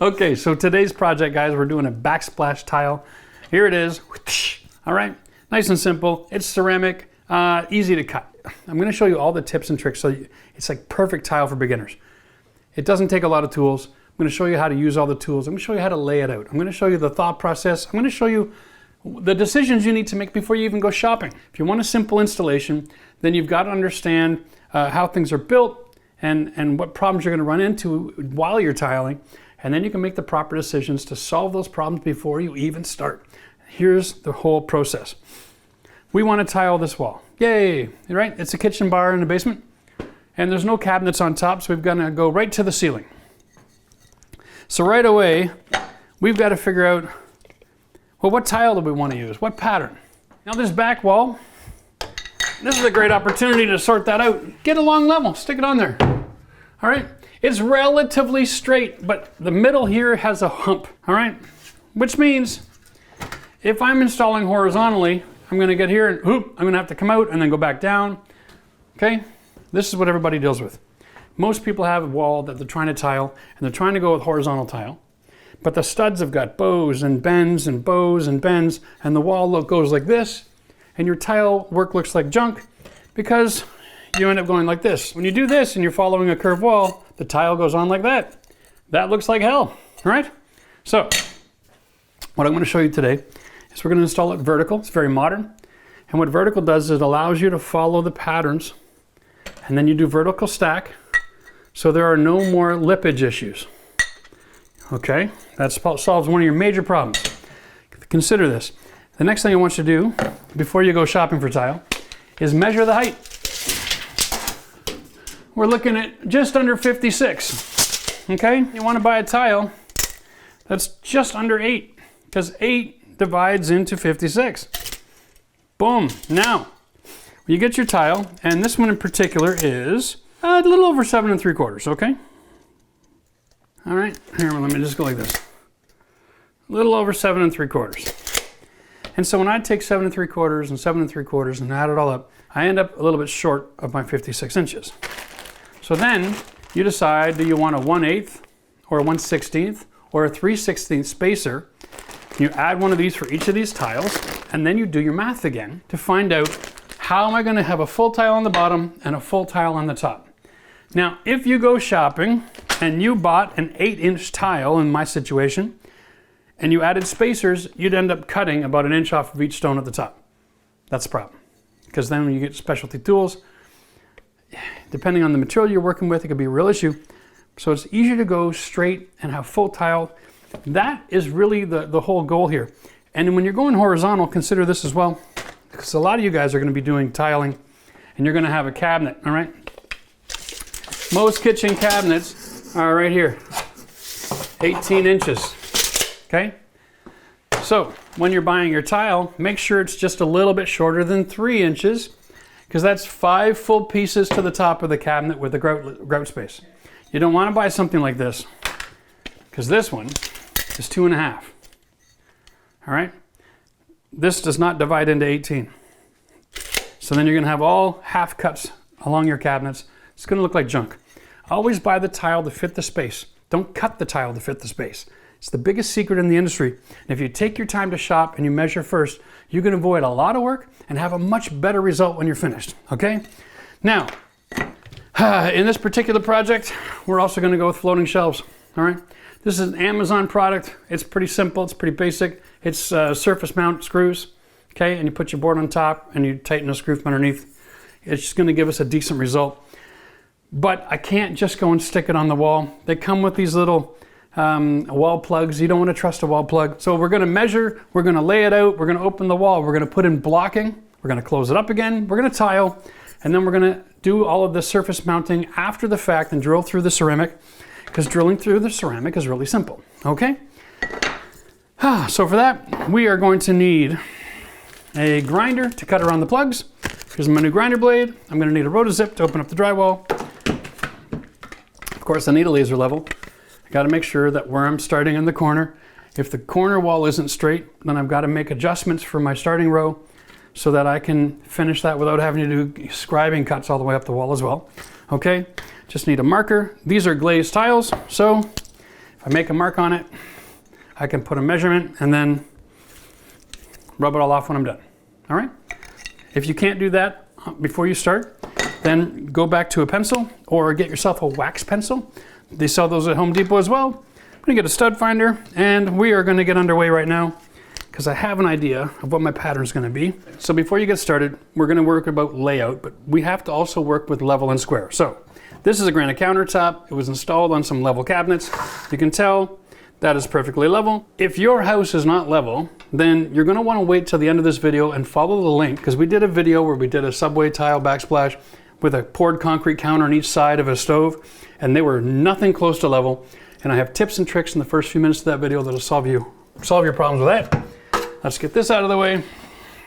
Okay, so today's project, guys, we're doing a backsplash tile. Here it is. All right, nice and simple. It's ceramic, easy to cut. I'm going to show you all the tips and tricks so it's like perfect tile for beginners. It doesn't take a lot of tools. I'm going to show you how to use all the tools. I'm going to show you how to lay it out. I'm going to show you the thought process. I'm going to show you the decisions you need to make before you even go shopping. If you want a simple installation, then you've got to understand how things are built and what problems you're going to run into while you're tiling. And then you can make the proper decisions to solve those problems before you even start. Here's the whole process. We want to tile this wall. Yay, right? It's a kitchen bar in the basement. And there's no cabinets on top, so we're going to go right to the ceiling. So right away, we've got to figure out, well, what tile do we want to use? What pattern? Now this back wall, this is a great opportunity to sort that out. Get a long level, stick it on there. All right? It's relatively straight, but the middle here has a hump, all right? Which means if I'm installing horizontally, I'm going to get here and whoop, I'm going to have to come out and then go back down. Okay? This is what everybody deals with. Most people have a wall that they're trying to tile and they're trying to go with horizontal tile. But the studs have got bows and bends and bows and bends, and the wall goes like this, and your tile work looks like junk because you end up going like this. When you do this and you're following a curved wall, the tile goes on like that. That looks like hell, right? So, what I'm going to show you today is we're going to install it vertical. It's very modern. And what vertical does is it allows you to follow the patterns, and then you do vertical stack, so there are no more lippage issues. Okay, that solves one of your major problems. Consider this. The next thing I want you to do before you go shopping for tile is measure the height. We're looking at just under 56. Okay, you want to buy a tile that's just under 8 because 8 divides into 56. Boom. Now, when you get your tile, and this one in particular is a little over 7 3/4, okay? All right, here, let me just go like this. A little over 7 3/4. And so when I take 7 3/4 and 7 3/4 and add it all up, I end up a little bit short of my 56 inches. So then you decide, do you want a 1/8 or a 1/16 or a 3/16 spacer? You add one of these for each of these tiles, and then you do your math again to find out how am I going to have a full tile on the bottom and a full tile on the top. Now, if you go shopping and you bought an 8-inch tile in my situation, and you added spacers, you'd end up cutting about 1 inch off of each stone at the top. That's the problem. Because then when you get specialty tools, depending on the material you're working with, it could be a real issue. So it's easier to go straight and have full tile. That is really the whole goal here. And when you're going horizontal, consider this as well. Because a lot of you guys are going to be doing tiling, and you're going to have a cabinet, all right? Most kitchen cabinets are right here, 18 inches, okay? So when you're buying your tile, make sure it's just a little bit shorter than 3 inches, because that's 5 full pieces to the top of the cabinet with the grout space. You don't want to buy something like this, because this one is 2.5, all right? This does not divide into 18. So then you're going to have all half cuts along your cabinets. It's going to look like junk. Always buy the tile to fit the space. Don't cut the tile to fit the space. It's the biggest secret in the industry. And if you take your time to shop and you measure first, you can avoid a lot of work and have a much better result when you're finished, okay? Now, in this particular project, we're also going to go with floating shelves, all right? This is an Amazon product. It's pretty simple. It's pretty basic. It's surface mount screws, okay? And you put your board on top and you tighten a screw from underneath. It's just going to give us a decent result. But I can't just go and stick it on the wall. They come with these little wall plugs. You don't want to trust a wall plug. So we're going to measure, we're going to lay it out, we're going to open the wall, we're going to put in blocking, we're going to close it up again, we're going to tile, and then we're going to do all of the surface mounting after the fact and drill through the ceramic, because drilling through the ceramic is really simple, okay? So for that, we are going to need a grinder to cut around the plugs. Here's my new grinder blade. I'm going to need a rotozip to open up the drywall. Of course, I need a laser level. I got to make sure that where I'm starting in the corner, if the corner wall isn't straight, then I've got to make adjustments for my starting row so that I can finish that without having to do scribing cuts all the way up the wall as well. Okay, just need a marker. These are glazed tiles, so If I make a mark on it, I can put a measurement and then rub it all off when I'm done. All right? If you can't do that before you start, then go back to a pencil or get yourself a wax pencil. They sell those at Home Depot as well. I'm gonna get a stud finder and we are gonna get underway right now because I have an idea of what my pattern is gonna be. So before you get started, we're gonna work about layout, but we have to also work with level and square. So this is a granite countertop. It was installed on some level cabinets. You can tell that is perfectly level. If your house is not level, then you're gonna wanna wait till the end of this video and follow the link, because we did a video where we did a subway tile backsplash with a poured concrete counter on each side of a stove, and they were nothing close to level. And I have tips and tricks in the first few minutes of that video that'll solve your problems with that. Let's get this out of the way.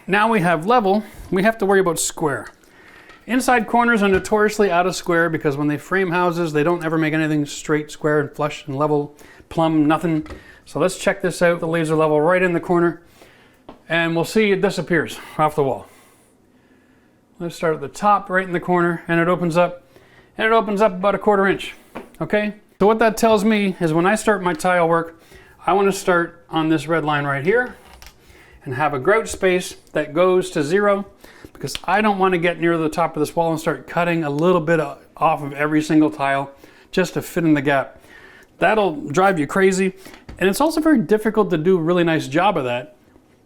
Now we have level, we have to worry about square. Inside corners are notoriously out of square because when they frame houses, they don't ever make anything straight, square, and flush and level, plumb, nothing. So let's check this out. The laser level right in the corner, and we'll see it disappears off the wall. Let's start at the top, right in the corner, and it opens up about 1/4 inch, okay? So what that tells me is when I start my tile work, I want to start on this red line right here and have a grout space that goes to 0, because I don't want to get near the top of this wall and start cutting a little bit off of every single tile just to fit in the gap. That'll drive you crazy, and it's also very difficult to do a really nice job of that.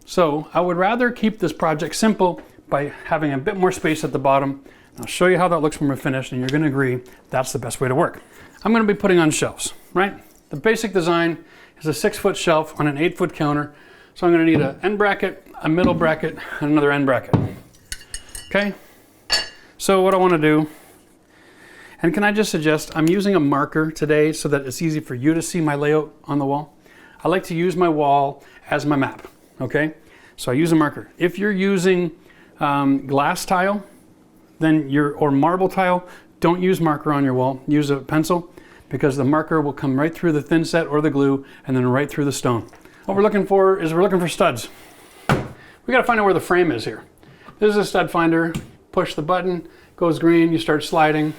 So I would rather keep this project simple by having a bit more space at the bottom. I'll show you how that looks when we're finished, and you're going to agree that's the best way to work. I'm going to be putting on shelves, right? The basic design is a 6-foot shelf on an 8-foot counter. So I'm going to need an end bracket, a middle bracket, and another end bracket. Okay? So what I want to do, and can I just suggest, I'm using a marker today so that it's easy for you to see my layout on the wall. I like to use my wall as my map, okay? So I use a marker. If you're using glass tile, then or marble tile, don't use marker on your wall. Use a pencil, because the marker will come right through the thin set or the glue and then right through the stone. What we're looking for is we're looking for studs. We got to find out where the frame is here. This is a stud finder. Push the button, goes green, you start sliding.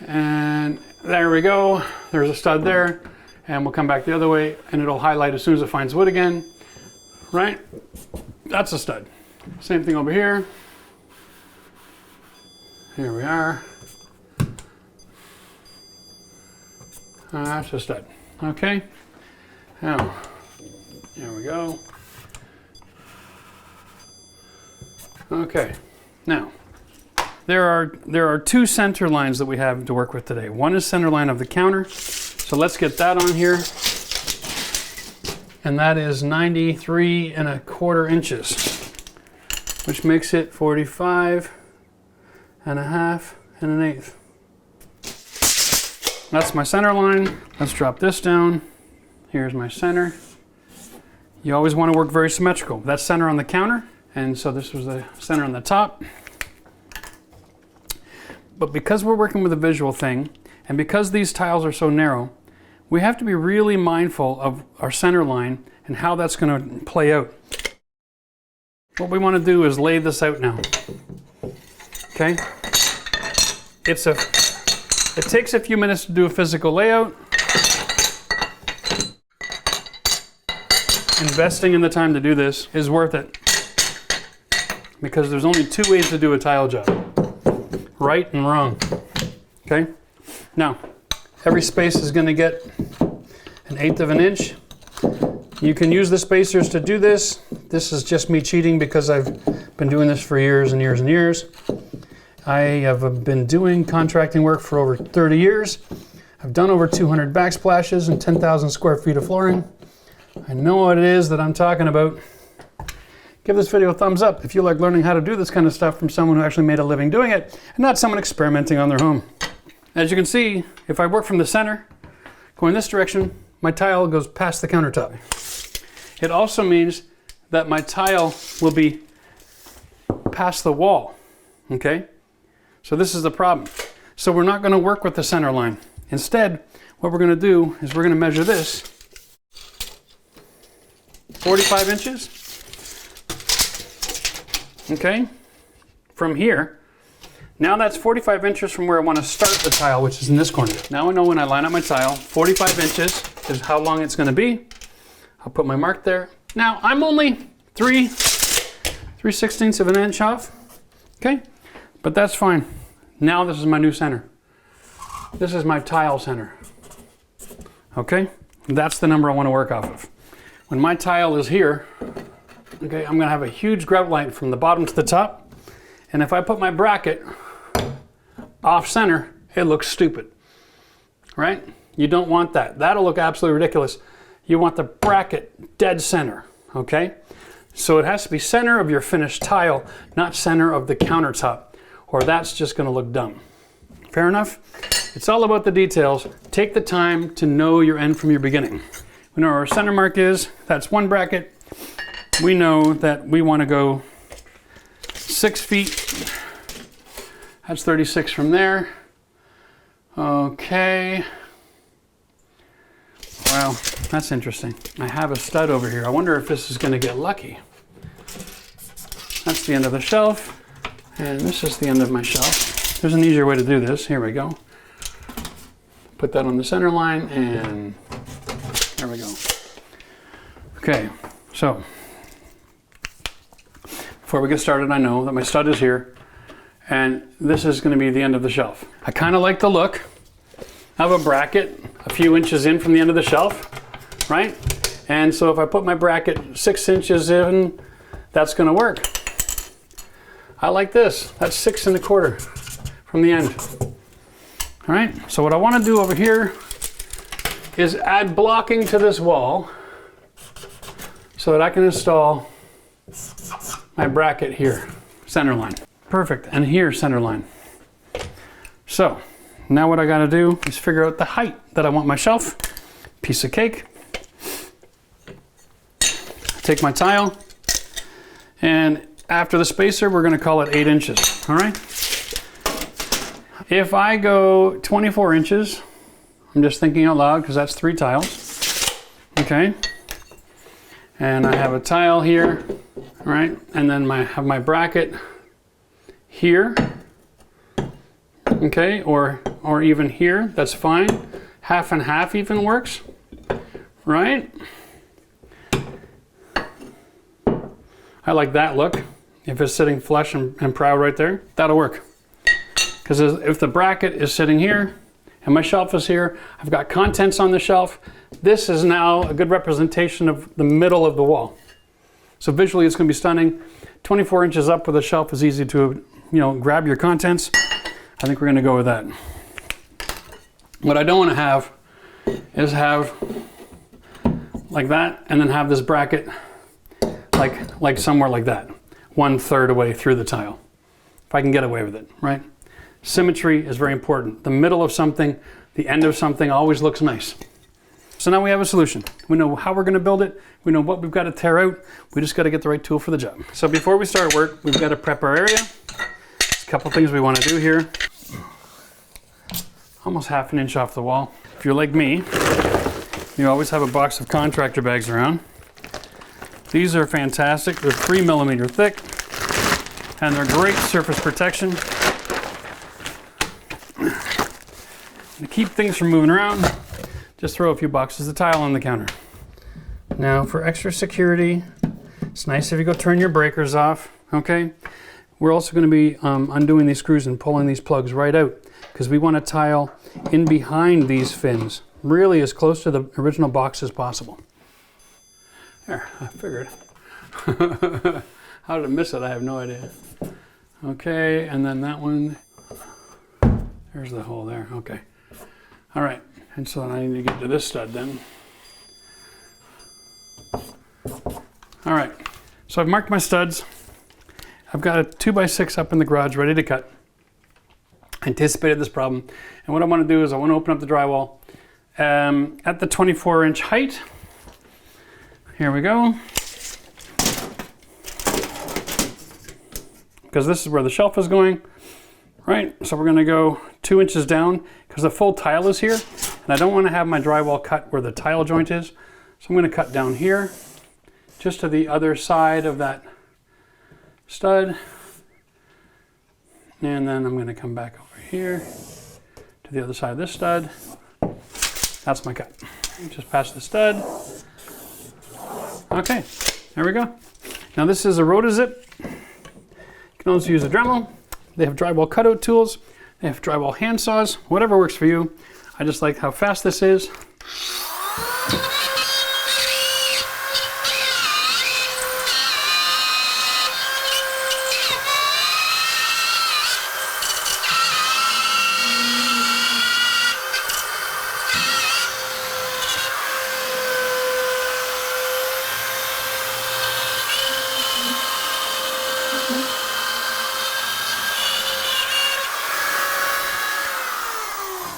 And there we go. There's a stud there. And we'll come back the other way and it'll highlight as soon as it finds wood again. Right? That's a stud. Same thing over here. Here we are. That's a stud. Okay. Now, there we go. Okay. Now, there are 2 center lines that we have to work with today. One is center line of the counter. So let's get that on here. And that is 93¼ inches, which makes it 45 and a half and an eighth. That's my center line. Let's drop this down. Here's my center. You always want to work very symmetrical. That's center on the counter, and so this was the center on the top. But because we're working with a visual thing, and because these tiles are so narrow, we have to be really mindful of our center line and how that's going to play out. What we want to do is lay this out now. Okay? It takes a few minutes to do a physical layout. Investing in the time to do this is worth it, because there's only 2 ways to do a tile job: right and wrong. Okay? Now, every space is going to get 1/8 of an inch. You can use the spacers to do this. This is just me cheating because I've been doing this for years and years and years. I have been doing contracting work for over 30 years. I've done over 200 backsplashes and 10,000 square feet of flooring. I know what it is that I'm talking about. Give this video a thumbs up if you like learning how to do this kind of stuff from someone who actually made a living doing it, and not someone experimenting on their home. As you can see, if I work from the center, going this direction, my tile goes past the countertop. It also means that my tile will be past the wall, okay? So this is the problem. So we're not going to work with the center line. Instead, what we're going to do is we're going to measure this 45 inches, okay, from here Now that's 45 inches from where I want to start the tile, which is in this corner. Now I know when I line up my tile, 45 inches is how long it's going to be. I'll put my mark there. Now I'm only 3/16 of an inch off, okay? But that's fine. Now this is my new center. This is my tile center, okay? That's the number I want to work off of. When my tile is here, okay, I'm going to have a huge grout line from the bottom to the top. And if I put my bracket off center, it looks stupid, right? You don't want that. That'll look absolutely ridiculous. You want the bracket dead center, okay? So it has to be center of your finished tile, not center of the countertop, or that's just going to look dumb. Fair enough? It's all about the details. Take the time to know your end from your beginning. We know where our center mark is. That's one bracket. We know that we want to go 6 feet. That's 36 from there. Okay. Wow, that's interesting. I have a stud over here. I wonder if this is going to get lucky. That's the end of the shelf. And this is the end of my shelf. There's an easier way to do this. Here we go. Put that on the center line, and there we go. Okay, so before we get started, I know that my stud is here, and this is going to be the end of the shelf. I kind of like the look of a bracket a few inches in from the end of the shelf, right? And so if I put my bracket 6 inches in, that's going to work. I like this. That's 6 1/4 from the end. All right, so what I want to do over here is add blocking to this wall so that I can install my bracket here, center line. Perfect, and here, center line. So now what I got to do is figure out the height that I want my shelf. Piece of cake. Take my tile, and after the spacer, we're going to call it 8 inches, all right? If I go 24 inches, I'm just thinking out loud because that's 3 tiles, okay? And I have a tile here, right? And then I have my bracket here, okay? Or even here, that's fine. Half and half even works, right? I like that look. If it's sitting flush and proud right there, that'll work. Because if the bracket is sitting here and my shelf is here, I've got contents on the shelf. This is now a good representation of the middle of the wall. So visually it's going to be stunning. 24 inches up with a shelf is easy to, grab your contents. I think we're going to go with that. What I don't want to have is have like that and then have this bracket like somewhere like that, 1/3 away through the tile. If I can get away with it, right? Symmetry is very important. The middle of something, the end of something always looks nice. So now we have a solution. We know how we're going to build it. We know what we've got to tear out. We just got to get the right tool for the job. So before we start work, we've got to prep our area. There's a couple things we want to do here. Almost 1/2 inch off the wall. If you're like me, you always have a box of contractor bags around. These are fantastic. They're 3 millimeter thick, and they're great surface protection. To keep things from moving around, just throw a few boxes of tile on the counter. Now for extra security, it's nice if you go turn your breakers off, okay? We're also going to be undoing these screws and pulling these plugs right out because we want to tile in behind these fins, really as close to the original box as possible. There, I figured. How did I miss it? I have no idea. Okay, and then that one, there's the hole there, okay. All right, and so I need to get to this stud then. All right, so I've marked my studs. I've got a 2x6 up in the garage ready to cut. I anticipated this problem. And what I want to do is I want to open up the drywall at the 24-inch height. Here we go. Because this is where the shelf is going, right? So we're going to go 2 inches down because the full tile is here. And I don't want to have my drywall cut where the tile joint is. So I'm going to cut down here, just to the other side of that stud. And then I'm going to come back over here to the other side of this stud. That's my cut. Just past the stud. Okay, there we go. Now this is a RenoVision. You can also use a Dremel. They have drywall cutout tools. They have drywall hand saws. Whatever works for you. I just like how fast this is.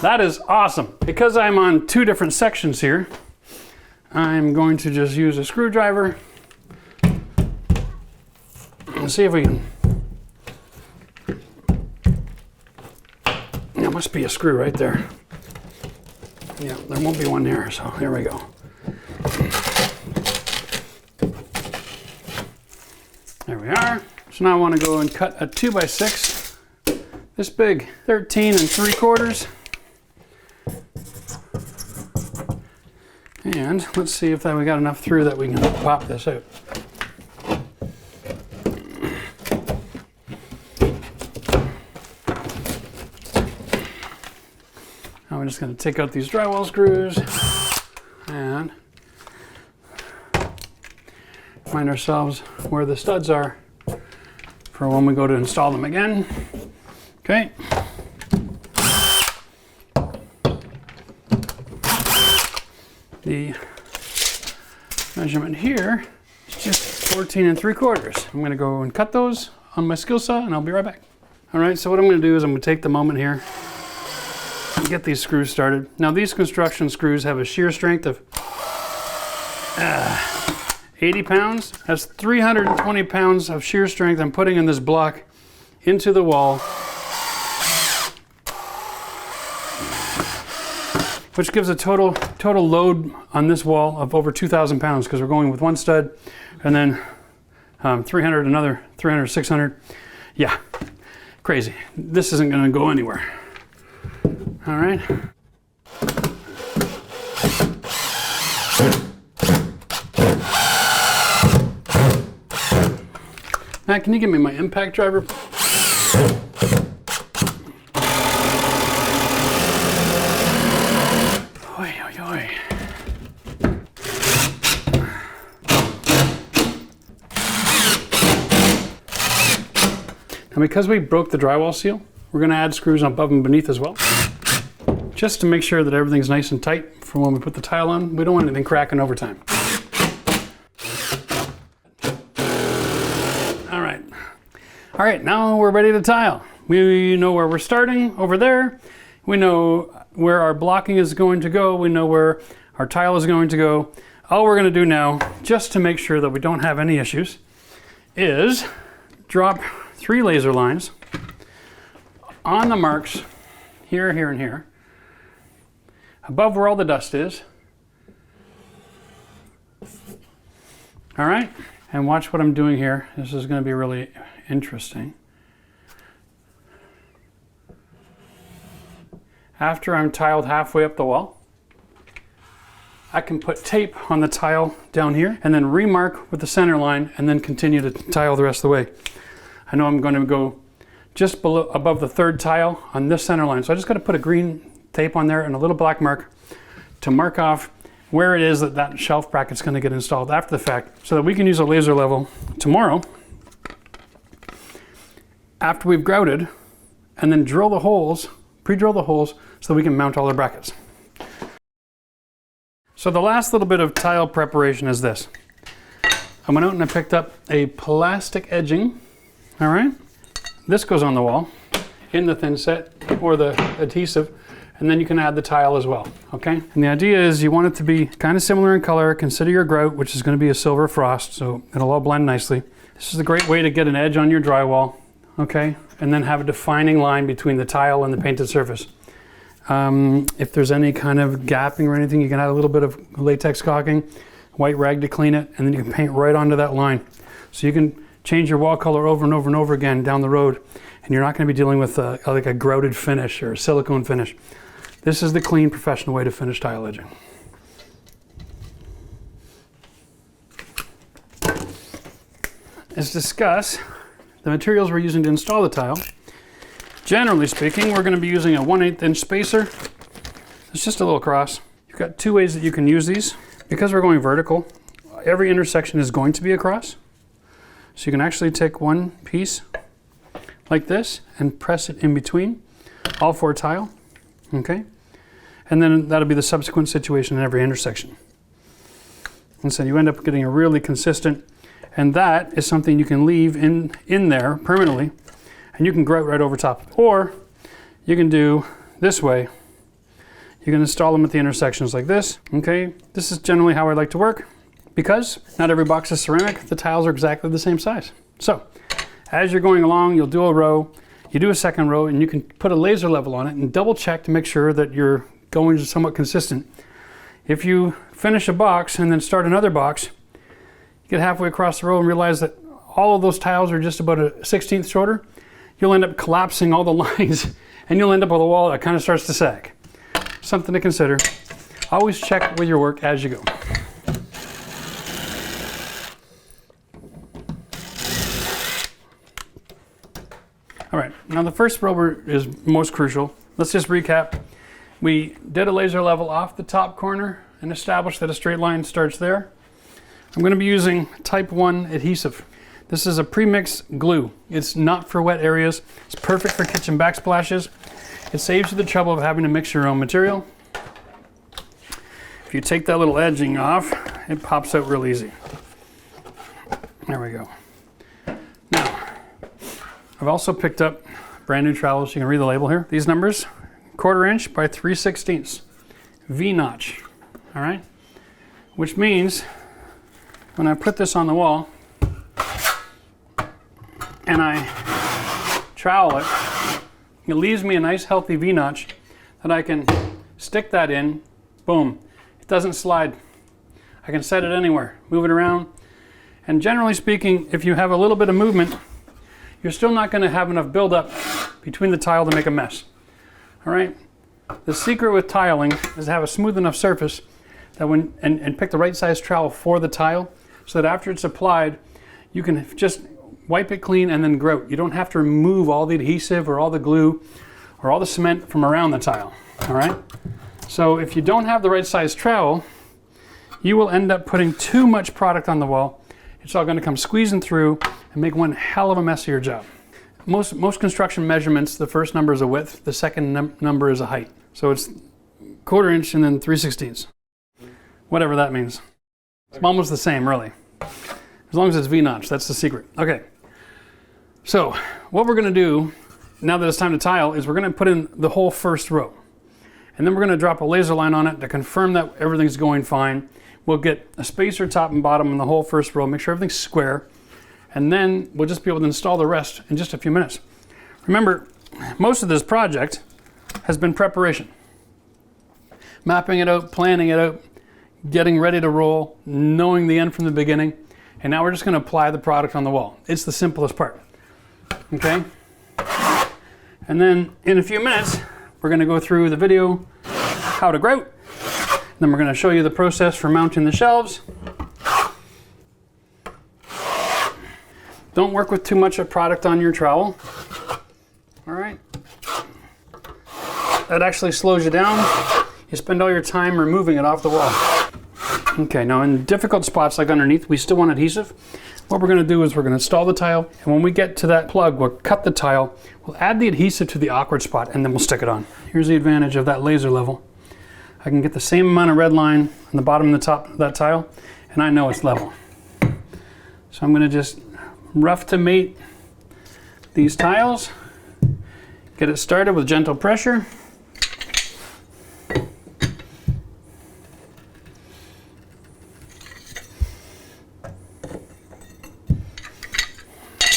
That is awesome. Because I'm on two different sections here, I'm going to just use a screwdriver and see if we can. There must be a screw right there. Yeah, there won't be one there, so here we go. There we are. So now I want to go and cut a 2x6, this big, 13 3/4. And let's see if we got enough through that we can pop this out. Now we're just going to take out these drywall screws and find ourselves where the studs are for when we go to install them again. Okay. The measurement here is just 14 3/4. I'm going to go and cut those on my skill saw and I'll be right back. All right, so what I'm going to do is I'm going to take the moment here and get these screws started. Now these construction screws have a shear strength of 80 pounds. That's 320 pounds of shear strength I'm putting in this block into the wall, which gives a total load on this wall of over 2,000 pounds because we're going with one stud and then 300, another 300, 600. Yeah, crazy. This isn't going to go anywhere. All right. Matt, can you give me my impact driver? And because we broke the drywall seal, we're going to add screws above and beneath as well, just to make sure that everything's nice and tight for when we put the tile on. We don't want anything cracking over time. All right, now we're ready to tile. We know where we're starting over there. We know where our blocking is going to go. We know where our tile is going to go. All we're going to do now, just to make sure that we don't have any issues, is drop 3 laser lines on the marks here, here, and here, above where all the dust is. All right, and watch what I'm doing here. This is going to be really interesting. After I'm tiled halfway up the wall, I can put tape on the tile down here and then remark with the center line and then continue to tile the rest of the way. I know I'm going to go just below, above the 3rd tile on this center line. So I just got to put a green tape on there and a little black mark to mark off where it is that that shelf bracket's going to get installed after the fact, so that we can use a laser level tomorrow after we've grouted, and then drill the holes, pre-drill the holes, so that we can mount all the brackets. So the last little bit of tile preparation is this. I went out and I picked up a plastic edging. All right, this goes on the wall in the thin set or the adhesive, and then you can add the tile as well, okay? And the idea is you want it to be kind of similar in color. Consider your grout, which is going to be a silver frost, so it'll all blend nicely. This is a great way to get an edge on your drywall, okay? And then have a defining line between the tile and the painted surface. If there's any kind of gapping or anything, you can add a little bit of latex caulking, white rag to clean it, and then you can paint right onto that line. So you can change your wall color over and over and over again down the road, and you're not going to be dealing with like a grouted finish or a silicone finish. This is the clean, professional way to finish tile edging. Let's discuss the materials we're using to install the tile. Generally speaking, we're going to be using a 1/8 inch spacer. It's just a little cross. You've got two ways that you can use these. Because we're going vertical, every intersection is going to be a cross. So you can actually take one piece like this and press it in between all four tile, okay? And then that'll be the subsequent situation in every intersection. And so you end up getting a really consistent, and that is something you can leave in there permanently, and you can grout right over top. Or you can do this way. You can install them at the intersections like this, okay? This is generally how I like to work, because not every box is ceramic. The tiles are exactly the same size. So as you're going along, you'll do a row, you do a second row, and you can put a laser level on it and double check to make sure that you're going somewhat consistent. If you finish a box and then start another box, you get halfway across the row and realize that all of those tiles are just about a 1/16 shorter, you'll end up collapsing all the lines and you'll end up with a wall that kind of starts to sag. Something to consider. Always check with your work as you go. All right, now the first row is most crucial. Let's just recap. We did a laser level off the top corner and established that a straight line starts there. I'm going to be using type 1 adhesive. This is a premix glue. It's not for wet areas. It's perfect for kitchen backsplashes. It saves you the trouble of having to mix your own material. If you take that little edging off, it pops out real easy. There we go. Now, I've also picked up brand new trowels. You can read the label here. These numbers, 1/4 inch by 3/16 V-notch, all right? Which means when I put this on the wall and I trowel it, it leaves me a nice healthy V-notch that I can stick that in, boom. It doesn't slide. I can set it anywhere, move it around. And generally speaking, if you have a little bit of movement, you're still not going to have enough buildup between the tile to make a mess. All right? The secret with tiling is to have a smooth enough surface that and pick the right size trowel for the tile so that after it's applied, you can just wipe it clean and then grout. You don't have to remove all the adhesive or all the glue or all the cement from around the tile. All right? So if you don't have the right size trowel, you will end up putting too much product on the wall. It's all going to come squeezing through and make one hell of a mess of your job. Most construction measurements, the first number is a width, the second number is a height. So it's 1/4 inch and then 3/16. Whatever that means. It's almost the same, really. As long as it's V-notch, that's the secret. Okay. So what we're going to do now that it's time to tile is we're going to put in the whole first row. And then we're going to drop a laser line on it to confirm that everything's going fine. We'll get a spacer top and bottom in the whole first row, make sure everything's square, and then we'll just be able to install the rest in just a few minutes. Remember, most of this project has been preparation. Mapping it out, planning it out, getting ready to roll, knowing the end from the beginning, and now we're just going to apply the product on the wall. It's the simplest part. Okay? And then in a few minutes, we're going to go through the video how to grout. Then we're going to show you the process for mounting the shelves. Don't work with too much of product on your trowel. All right. That actually slows you down. You spend all your time removing it off the wall. Okay, now in difficult spots like underneath, we still want adhesive. What we're going to do is we're going to install the tile, and when we get to that plug, we'll cut the tile, we'll add the adhesive to the awkward spot, and then we'll stick it on. Here's the advantage of that laser level. I can get the same amount of red line on the bottom and the top of that tile, and I know it's level. So I'm going to just rough to mate these tiles, get it started with gentle pressure.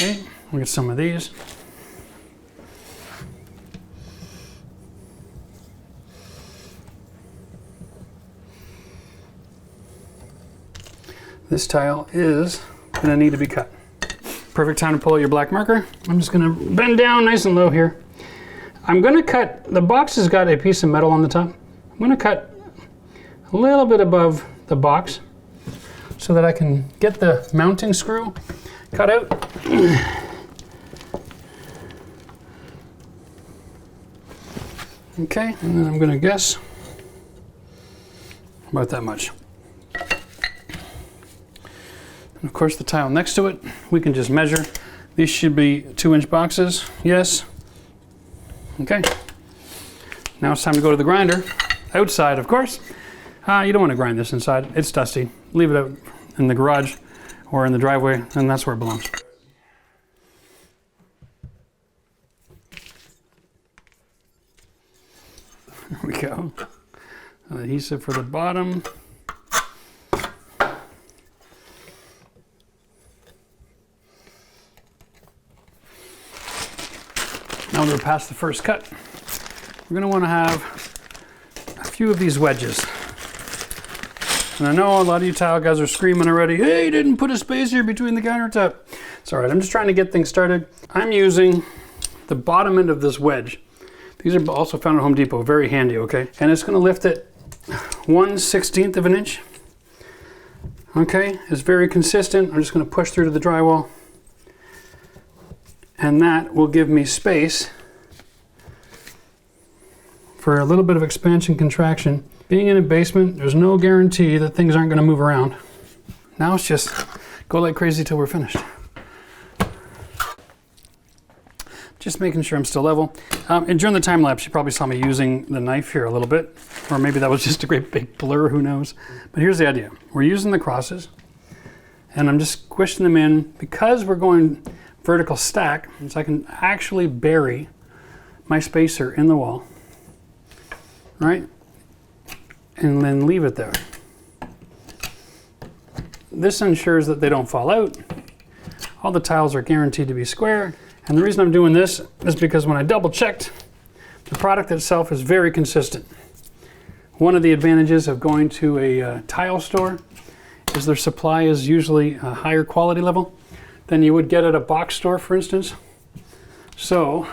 Okay, we'll get some of these. This tile is going to need to be cut. Perfect time to pull out your black marker. I'm just gonna bend down nice and low here. I'm gonna cut, the box has got a piece of metal on the top. I'm gonna cut a little bit above the box so that I can get the mounting screw cut out. Okay, and then I'm gonna guess about that much. And of course the tile next to it, we can just measure. These should be 2-inch boxes, yes. Okay, now it's time to go to the grinder. Outside, of course. You don't want to grind this inside, it's dusty. Leave it out in the garage or in the driveway, and that's where it belongs. There we go. Adhesive for the bottom. Now we're past the first cut. We're going to want to have a few of these wedges. And I know a lot of you tile guys are screaming already, hey, you didn't put a spacer between the countertop. It's all right, I'm just trying to get things started. I'm using the bottom end of this wedge. These are also found at Home Depot, very handy, okay? And it's gonna lift it 1/16 of an inch. Okay, it's very consistent. I'm just gonna push through to the drywall. And that will give me space for a little bit of expansion contraction. Being in a basement, there's no guarantee that things aren't gonna move around. Now it's just go like crazy till we're finished. Just making sure I'm still level. And during the time lapse, you probably saw me using the knife here a little bit, or maybe that was just a great big blur, who knows. But here's the idea. We're using the crosses, and I'm just squishing them in. Because we're going vertical stack, so I can actually bury my spacer in the wall, right? And then leave it there. This ensures that they don't fall out. All the tiles are guaranteed to be square. And the reason I'm doing this is because when I double checked, the product itself is very consistent. One of the advantages of going to a tile store is their supply is usually a higher quality level than you would get at a box store, for instance. So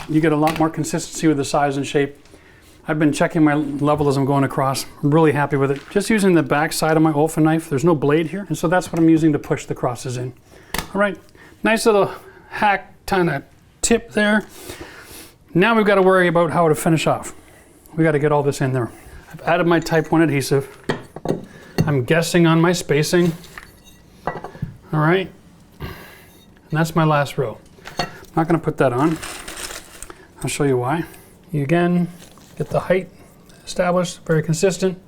you get a lot more consistency with the size and shape. I've been checking my level as I'm going across. I'm really happy with it. Just using the back side of my Olfa knife. There's no blade here, and so that's what I'm using to push the crosses in. All right, nice little hack kind of tip there. Now we've got to worry about how to finish off. We got to get all this in there. I've added my type 1 adhesive. I'm guessing on my spacing. All right, and that's my last row. I'm not going to put that on. I'll show you why. You again get the height established, very consistent.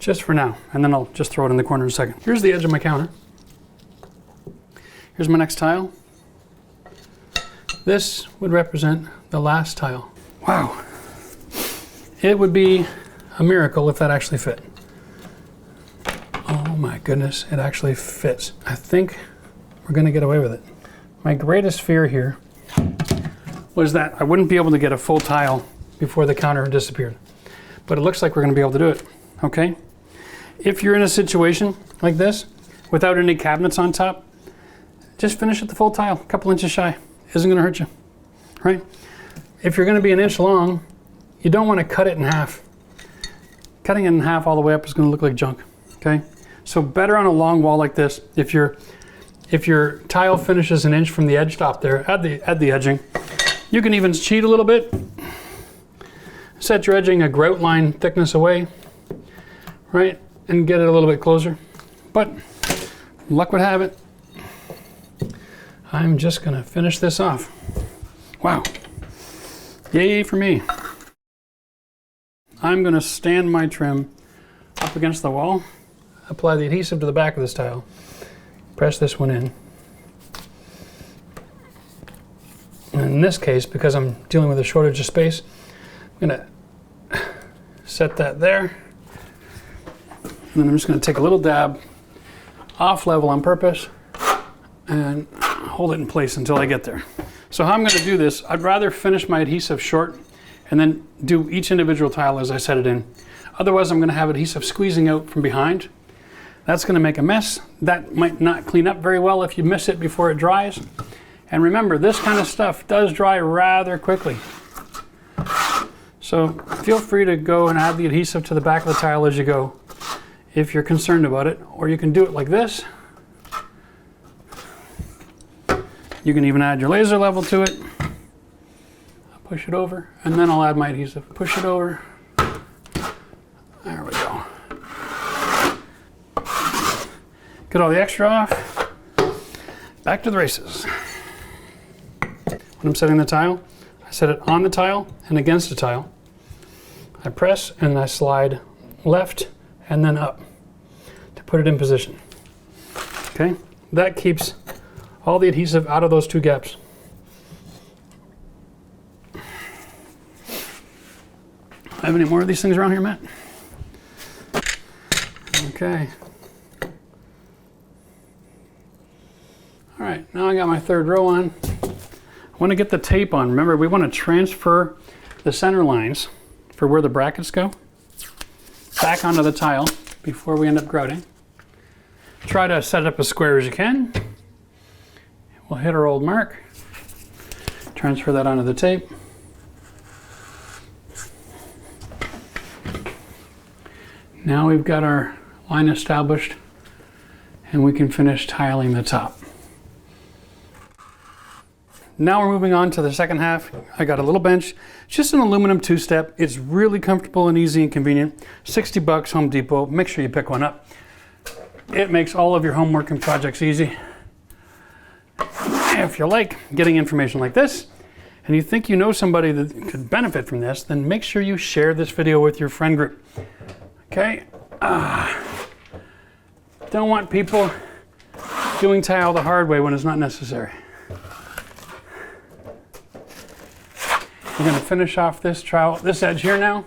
Just for now, and then I'll just throw it in the corner in a second. Here's the edge of my counter. Here's my next tile. This would represent the last tile. Wow. It would be a miracle if that actually fit. Oh my goodness, it actually fits. I think we're gonna get away with it. My greatest fear here was that I wouldn't be able to get a full tile before the counter disappeared. But it looks like we're gonna be able to do it, okay? If you're in a situation like this, without any cabinets on top, just finish at the full tile, a couple inches shy. Isn't gonna hurt you, right? If you're gonna be an inch long, you don't wanna cut it in half. Cutting it in half all the way up is gonna look like junk, okay? So better on a long wall like this, if your tile finishes an inch from the edge top there, add the edging. You can even cheat a little bit. Set your edging a grout line thickness away, right? And get it a little bit closer. But luck would have it, I'm just gonna finish this off. Wow, yay for me. I'm gonna stand my trim up against the wall, apply the adhesive to the back of this tile, press this one in. And in this case, because I'm dealing with a shortage of space, I'm gonna set that there. And then I'm just gonna take a little dab off level on purpose and hold it in place until I get there. So how I'm gonna do this, I'd rather finish my adhesive short and then do each individual tile as I set it in. Otherwise, I'm going to have adhesive squeezing out from behind. That's going to make a mess. That might not clean up very well if you miss it before it dries. And remember, this kind of stuff does dry rather quickly. So feel free to go and add the adhesive to the back of the tile as you go, if you're concerned about it. Or you can do it like this. You can even add your laser level to it. I'll push it over, and then I'll add my adhesive. Push it over. There we go. Get all the extra off. Back to the races. When I'm setting the tile, I set it on the tile and against the tile. I press and I slide left and then up to put it in position. Okay, that keeps all the adhesive out of those two gaps. Have any more of these things around here, Matt? Okay. All right, now I got my third row on. I want to get the tape on. Remember, we want to transfer the center lines for where the brackets go back onto the tile before we end up grouting. Try to set it up as square as you can. We'll hit our old mark. Transfer that onto the tape. Now we've got our line established and we can finish tiling the top. Now we're moving on to the second half. I got a little bench, just an aluminum two-step. It's really comfortable and easy and convenient. 60 bucks, Home Depot. Make sure you pick one up. It makes all of your homework and projects easy. If you like getting information like this, and you think you know somebody that could benefit from this, then make sure you share this video with your friend group. Okay? Don't want people doing tile the hard way when it's not necessary. We're going to finish off this edge here now.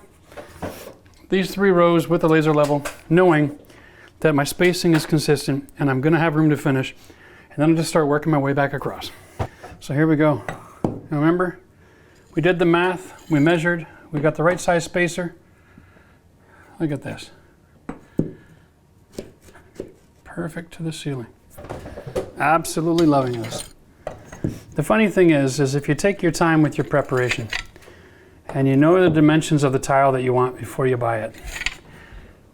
These 3 rows with the laser level, knowing that my spacing is consistent and I'm going to have room to finish. And then I'll just start working my way back across. So here we go. Remember, we did the math, we measured, we got the right size spacer. Look at this. Perfect to the ceiling. Absolutely loving this. The funny thing is if you take your time with your preparation and you know the dimensions of the tile that you want before you buy it,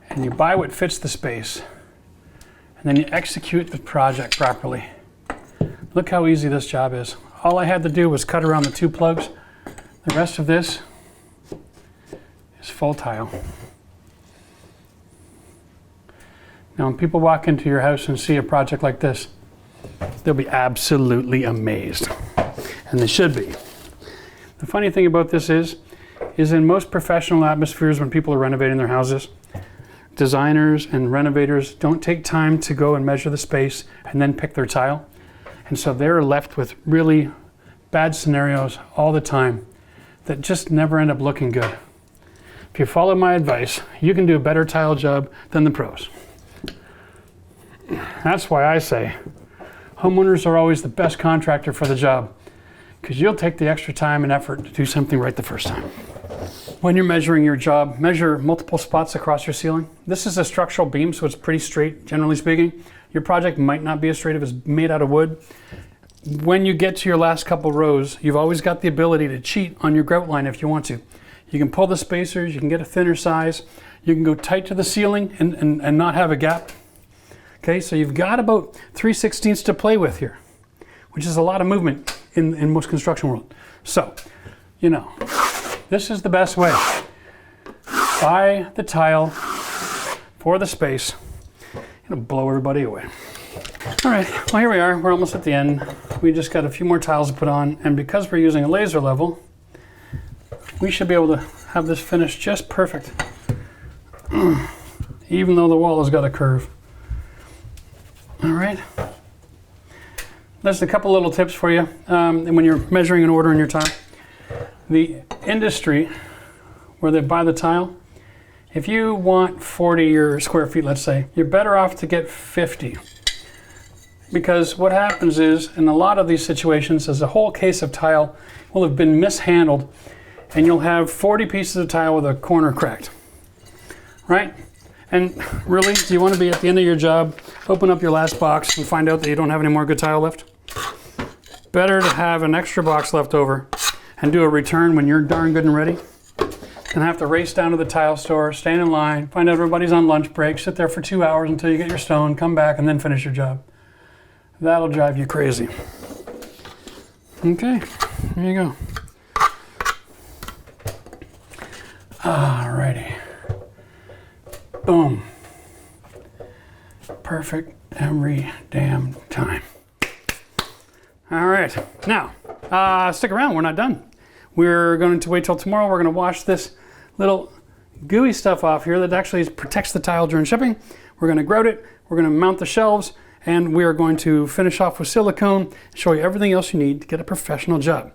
and you buy what fits the space, and then you execute the project properly, look how easy this job is. All I had to do was cut around the 2 plugs. The rest of this is full tile. Now when people walk into your house and see a project like this, they'll be absolutely amazed, and they should be. The funny thing about this is in most professional atmospheres when people are renovating their houses, designers and renovators don't take time to go and measure the space and then pick their tile. And so they're left with really bad scenarios all the time that just never end up looking good. If you follow my advice, you can do a better tile job than the pros. That's why I say homeowners are always the best contractor for the job, because you'll take the extra time and effort to do something right the first time. When you're measuring your job, measure multiple spots across your ceiling. This is a structural beam, so it's pretty straight, generally speaking. Your project might not be as straight if it's made out of wood. When you get to your last couple rows, you've always got the ability to cheat on your grout line if you want to. You can pull the spacers, you can get a thinner size, you can go tight to the ceiling and not have a gap. Okay, so you've got about 3/16 to play with here, which is a lot of movement in most construction world. So, you know, this is the best way. Buy the tile for the space. It'll blow everybody away. All right, well here we are, we're almost at the end. We just got a few more tiles to put on, and because we're using a laser level, we should be able to have this finished just perfect, even though the wall has got a curve. All right, there's a couple little tips for you when you're measuring and ordering your tile. The industry where they buy the tile, if you want 40 square feet, let's say, you're better off to get 50. Because what happens is, in a lot of these situations, is a whole case of tile will have been mishandled, and you'll have 40 pieces of tile with a corner cracked. right? And really, do you want to be at the end of your job, open up your last box and find out that you don't have any more good tile left? Better to have an extra box left over and do a return when you're darn good and ready than have to race down to the tile store, stand in line, find out everybody's on lunch break, sit there for 2 hours until you get your stone, come back and then finish your job. That'll drive you crazy. Okay, there you go. Alrighty. Boom. Perfect every damn time. All right, now, stick around, we're not done. We're going to wait till tomorrow. We're going to wash this little gooey stuff off here that actually protects the tile during shipping. We're going to grout it, we're going to mount the shelves, and we are going to finish off with silicone, show you everything else you need to get a professional job.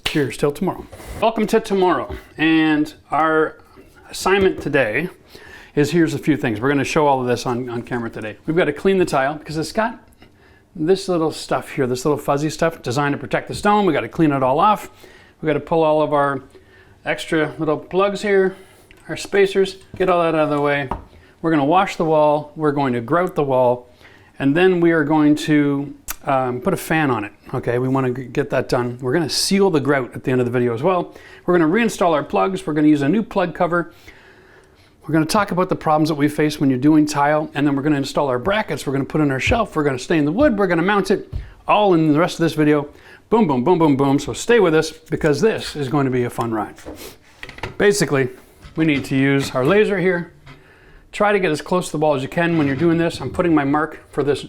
Cheers till tomorrow. Welcome to tomorrow, and our assignment today is here's a few things. We're going to show all of this on camera today. We've got to clean the tile because it's got this little stuff here, this little fuzzy stuff designed to protect the stone. We got to clean it all off. We got to pull all of our extra little plugs here, our spacers, get all that out of the way. We're going to wash the wall. We're going to grout the wall, and then we are going to put a fan on it. Okay, we want to get that done. We're going to seal the grout at the end of the video as well. We're going to reinstall our plugs. We're going to use a new plug cover. We're going to talk about the problems that we face when you're doing tile, and then we're going to install our brackets. We're going to put in our shelf. We're going to stain the wood. We're going to mount it all in the rest of this video. Boom, boom, boom, boom, boom. So stay with us because this is going to be a fun ride. Basically, we need to use our laser here. Try to get as close to the wall as you can when you're doing this. I'm putting my mark for this.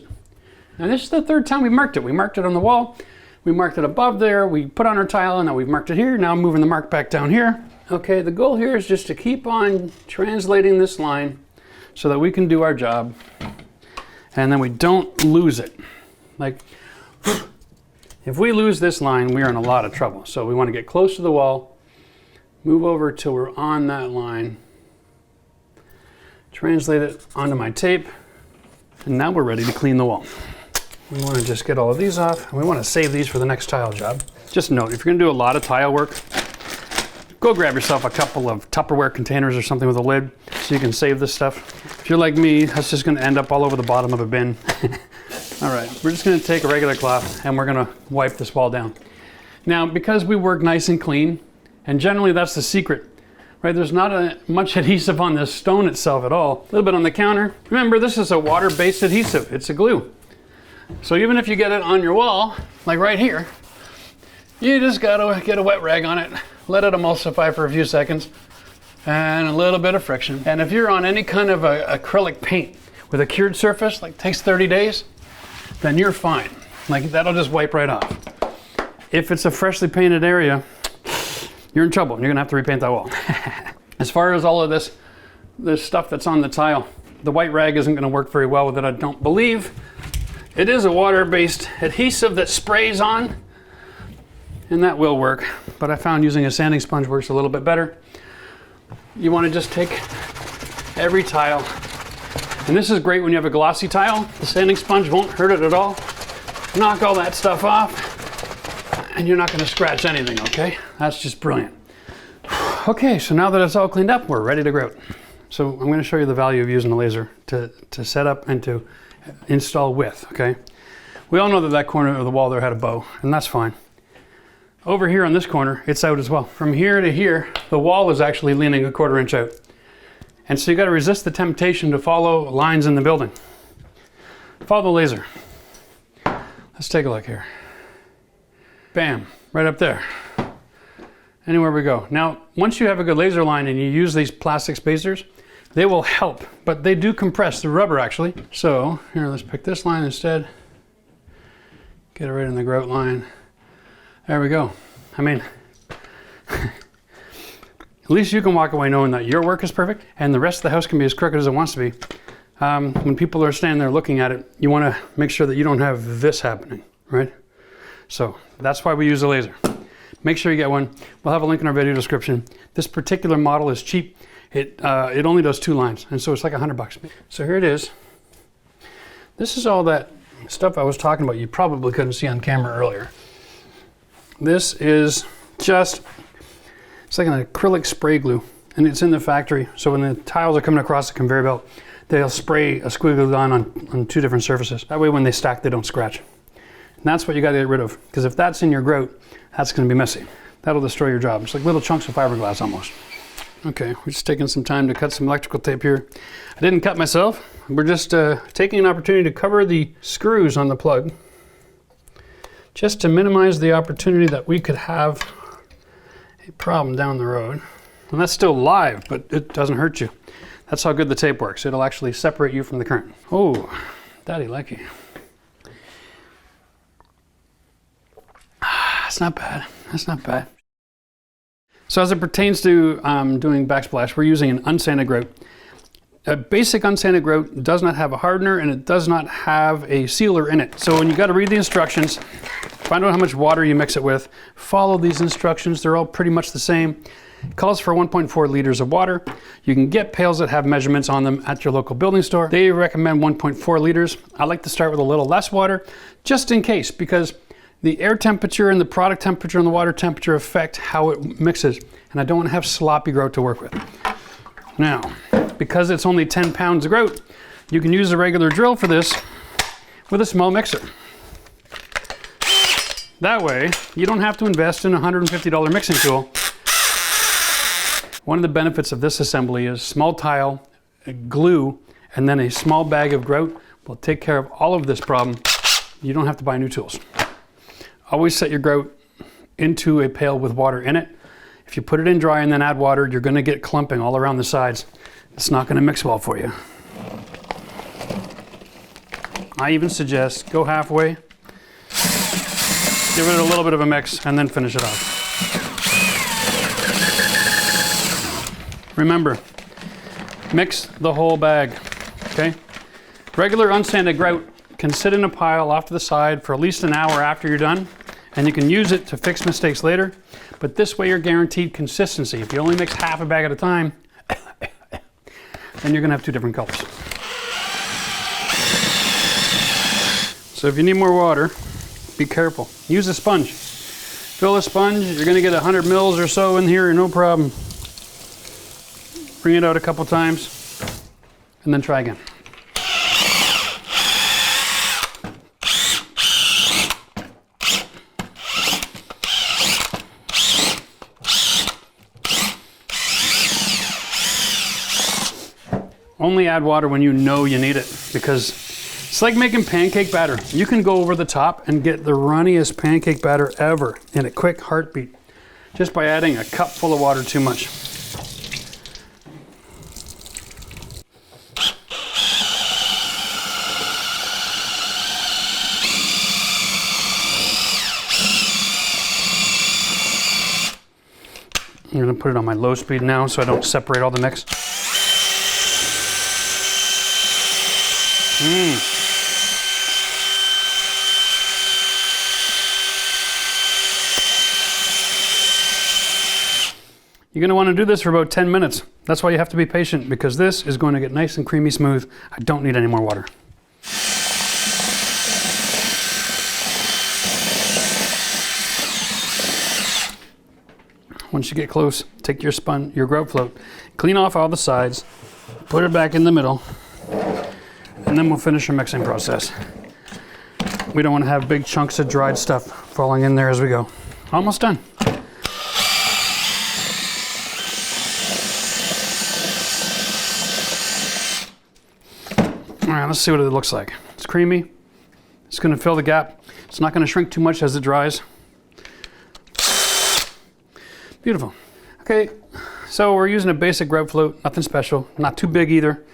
Now this is the third time we marked it. We marked it on the wall. We marked it above there. We put on our tile, and now we've marked it here. Now I'm moving the mark back down here. Okay, the goal here is just to keep on translating this line so that we can do our job and then we don't lose it. Like, if we lose this line, we're in a lot of trouble. So we want to get close to the wall, move over till we're on that line, translate it onto my tape, and now we're ready to clean the wall. We want to just get all of these off, and we want to save these for the next tile job. Just note, if you're going to do a lot of tile work, go grab yourself a couple of Tupperware containers or something with a lid so you can save this stuff. If you're like me, that's just going to end up all over the bottom of a bin. All right, we're just going to take a regular cloth and we're going to wipe this wall down. Now, because we work nice and clean, and generally that's the secret, right? There's not much adhesive on this stone itself at all. A little bit on the counter. Remember, this is a water-based adhesive. It's a glue. So even if you get it on your wall, like right here, you just got to get a wet rag on it, let it emulsify for a few seconds, and a little bit of friction. And if you're on any kind of acrylic paint with a cured surface, like takes 30 days, then you're fine. Like that'll just wipe right off. If it's a freshly painted area, you're in trouble. You're gonna have to repaint that wall. As far as all of this stuff that's on the tile, the white rag isn't gonna work very well with it, I don't believe. It is a water-based adhesive that sprays on, and that will work, but I found using a sanding sponge works a little bit better. You want to just take every tile, and this is great when you have a glossy tile. The sanding sponge won't hurt it at all. Knock all that stuff off, and you're not going to scratch anything, okay? That's just brilliant. Okay, so now that it's all cleaned up, we're ready to grout. So I'm going to show you the value of using a laser to set up and to install with, okay? We all know that that corner of the wall there had a bow, and that's fine. Over here on this corner, it's out as well. From here to here, the wall is actually leaning a 1/4 inch out. And so you got to resist the temptation to follow lines in the building. Follow the laser. Let's take a look here. Bam, right up there. Anywhere we go. Now, once you have a good laser line and you use these plastic spacers, they will help, but they do compress the rubber actually. So here, let's pick this line instead. Get it right in the grout line. There we go. I mean, at least you can walk away knowing that your work is perfect and the rest of the house can be as crooked as it wants to be. When people are standing there looking at it, you want to make sure that you don't have this happening, right? So that's why we use a laser. Make sure you get one. We'll have a link in our video description. This particular model is cheap. It only does 2 lines, and so it's like $100. So here it is. This is all that stuff I was talking about you probably couldn't see on camera earlier. This is just, it's like an acrylic spray glue. and it's in the factory. So when the tiles are coming across the conveyor belt, they'll spray a squiggly line on 2 different surfaces. That way when they stack, they don't scratch. And that's what you gotta get rid of, because if that's in your grout, that's gonna be messy. That'll destroy your job. It's like little chunks of fiberglass almost. Okay, we're just taking some time to cut some electrical tape here. I didn't cut myself. We're just taking an opportunity to cover the screws on the plug, just to minimize the opportunity that we could have a problem down the road. And that's still live, but it doesn't hurt you. That's how good the tape works. It'll actually separate you from the current. Oh, daddy likey. That's not bad. That's not bad. So as it pertains to doing backsplash, we're using an unsanded grout. A basic unsanded grout does not have a hardener, and it does not have a sealer in it. So when you got to read the instructions, find out how much water you mix it with, follow these instructions. They're all pretty much the same. It calls for 1.4 liters of water. You can get pails that have measurements on them at your local building store. They recommend 1.4 liters. I like to start with a little less water, just in case, because the air temperature and the product temperature and the water temperature affect how it mixes. And I don't want to have sloppy grout to work with. Now, because it's only 10 pounds of grout, you can use a regular drill for this with a small mixer. That way, you don't have to invest in a $150 mixing tool. One of the benefits of this assembly is small tile, glue, and then a small bag of grout will take care of all of this problem. You don't have to buy new tools. Always set your grout into a pail with water in it. If you put it in dry and then add water, you're going to get clumping all around the sides. It's not going to mix well for you. I even suggest go halfway, give it a little bit of a mix, and then finish it off. Remember, mix the whole bag, okay? Regular unsanded grout can sit in a pile off to the side for at least an hour after you're done, and you can use it to fix mistakes later, but this way you're guaranteed consistency. If you only mix half a bag at a time, then you're gonna have 2 different colors. So if you need more water, be careful. Use a sponge. Fill a sponge, you're gonna get 100 mils or so in here, no problem. Bring it out a couple times, and then try again. Only add water when you know you need it, because it's like making pancake batter. You can go over the top and get the runniest pancake batter ever in a quick heartbeat just by adding a cup full of water too much. I'm going to put it on my low speed now so I don't separate all the mix. You're going to want to do this for about 10 minutes. That's why you have to be patient, because this is going to get nice and creamy smooth. I don't need any more water. Once you get close, take your grout float, clean off all the sides, put it back in the middle, and then we'll finish our mixing process. We don't want to have big chunks of dried stuff falling in there as we go. Almost done. All right, let's see what it looks like. It's creamy. It's going to fill the gap. It's not going to shrink too much as it dries. Beautiful. Okay, so we're using a basic grout float, nothing special, not too big either.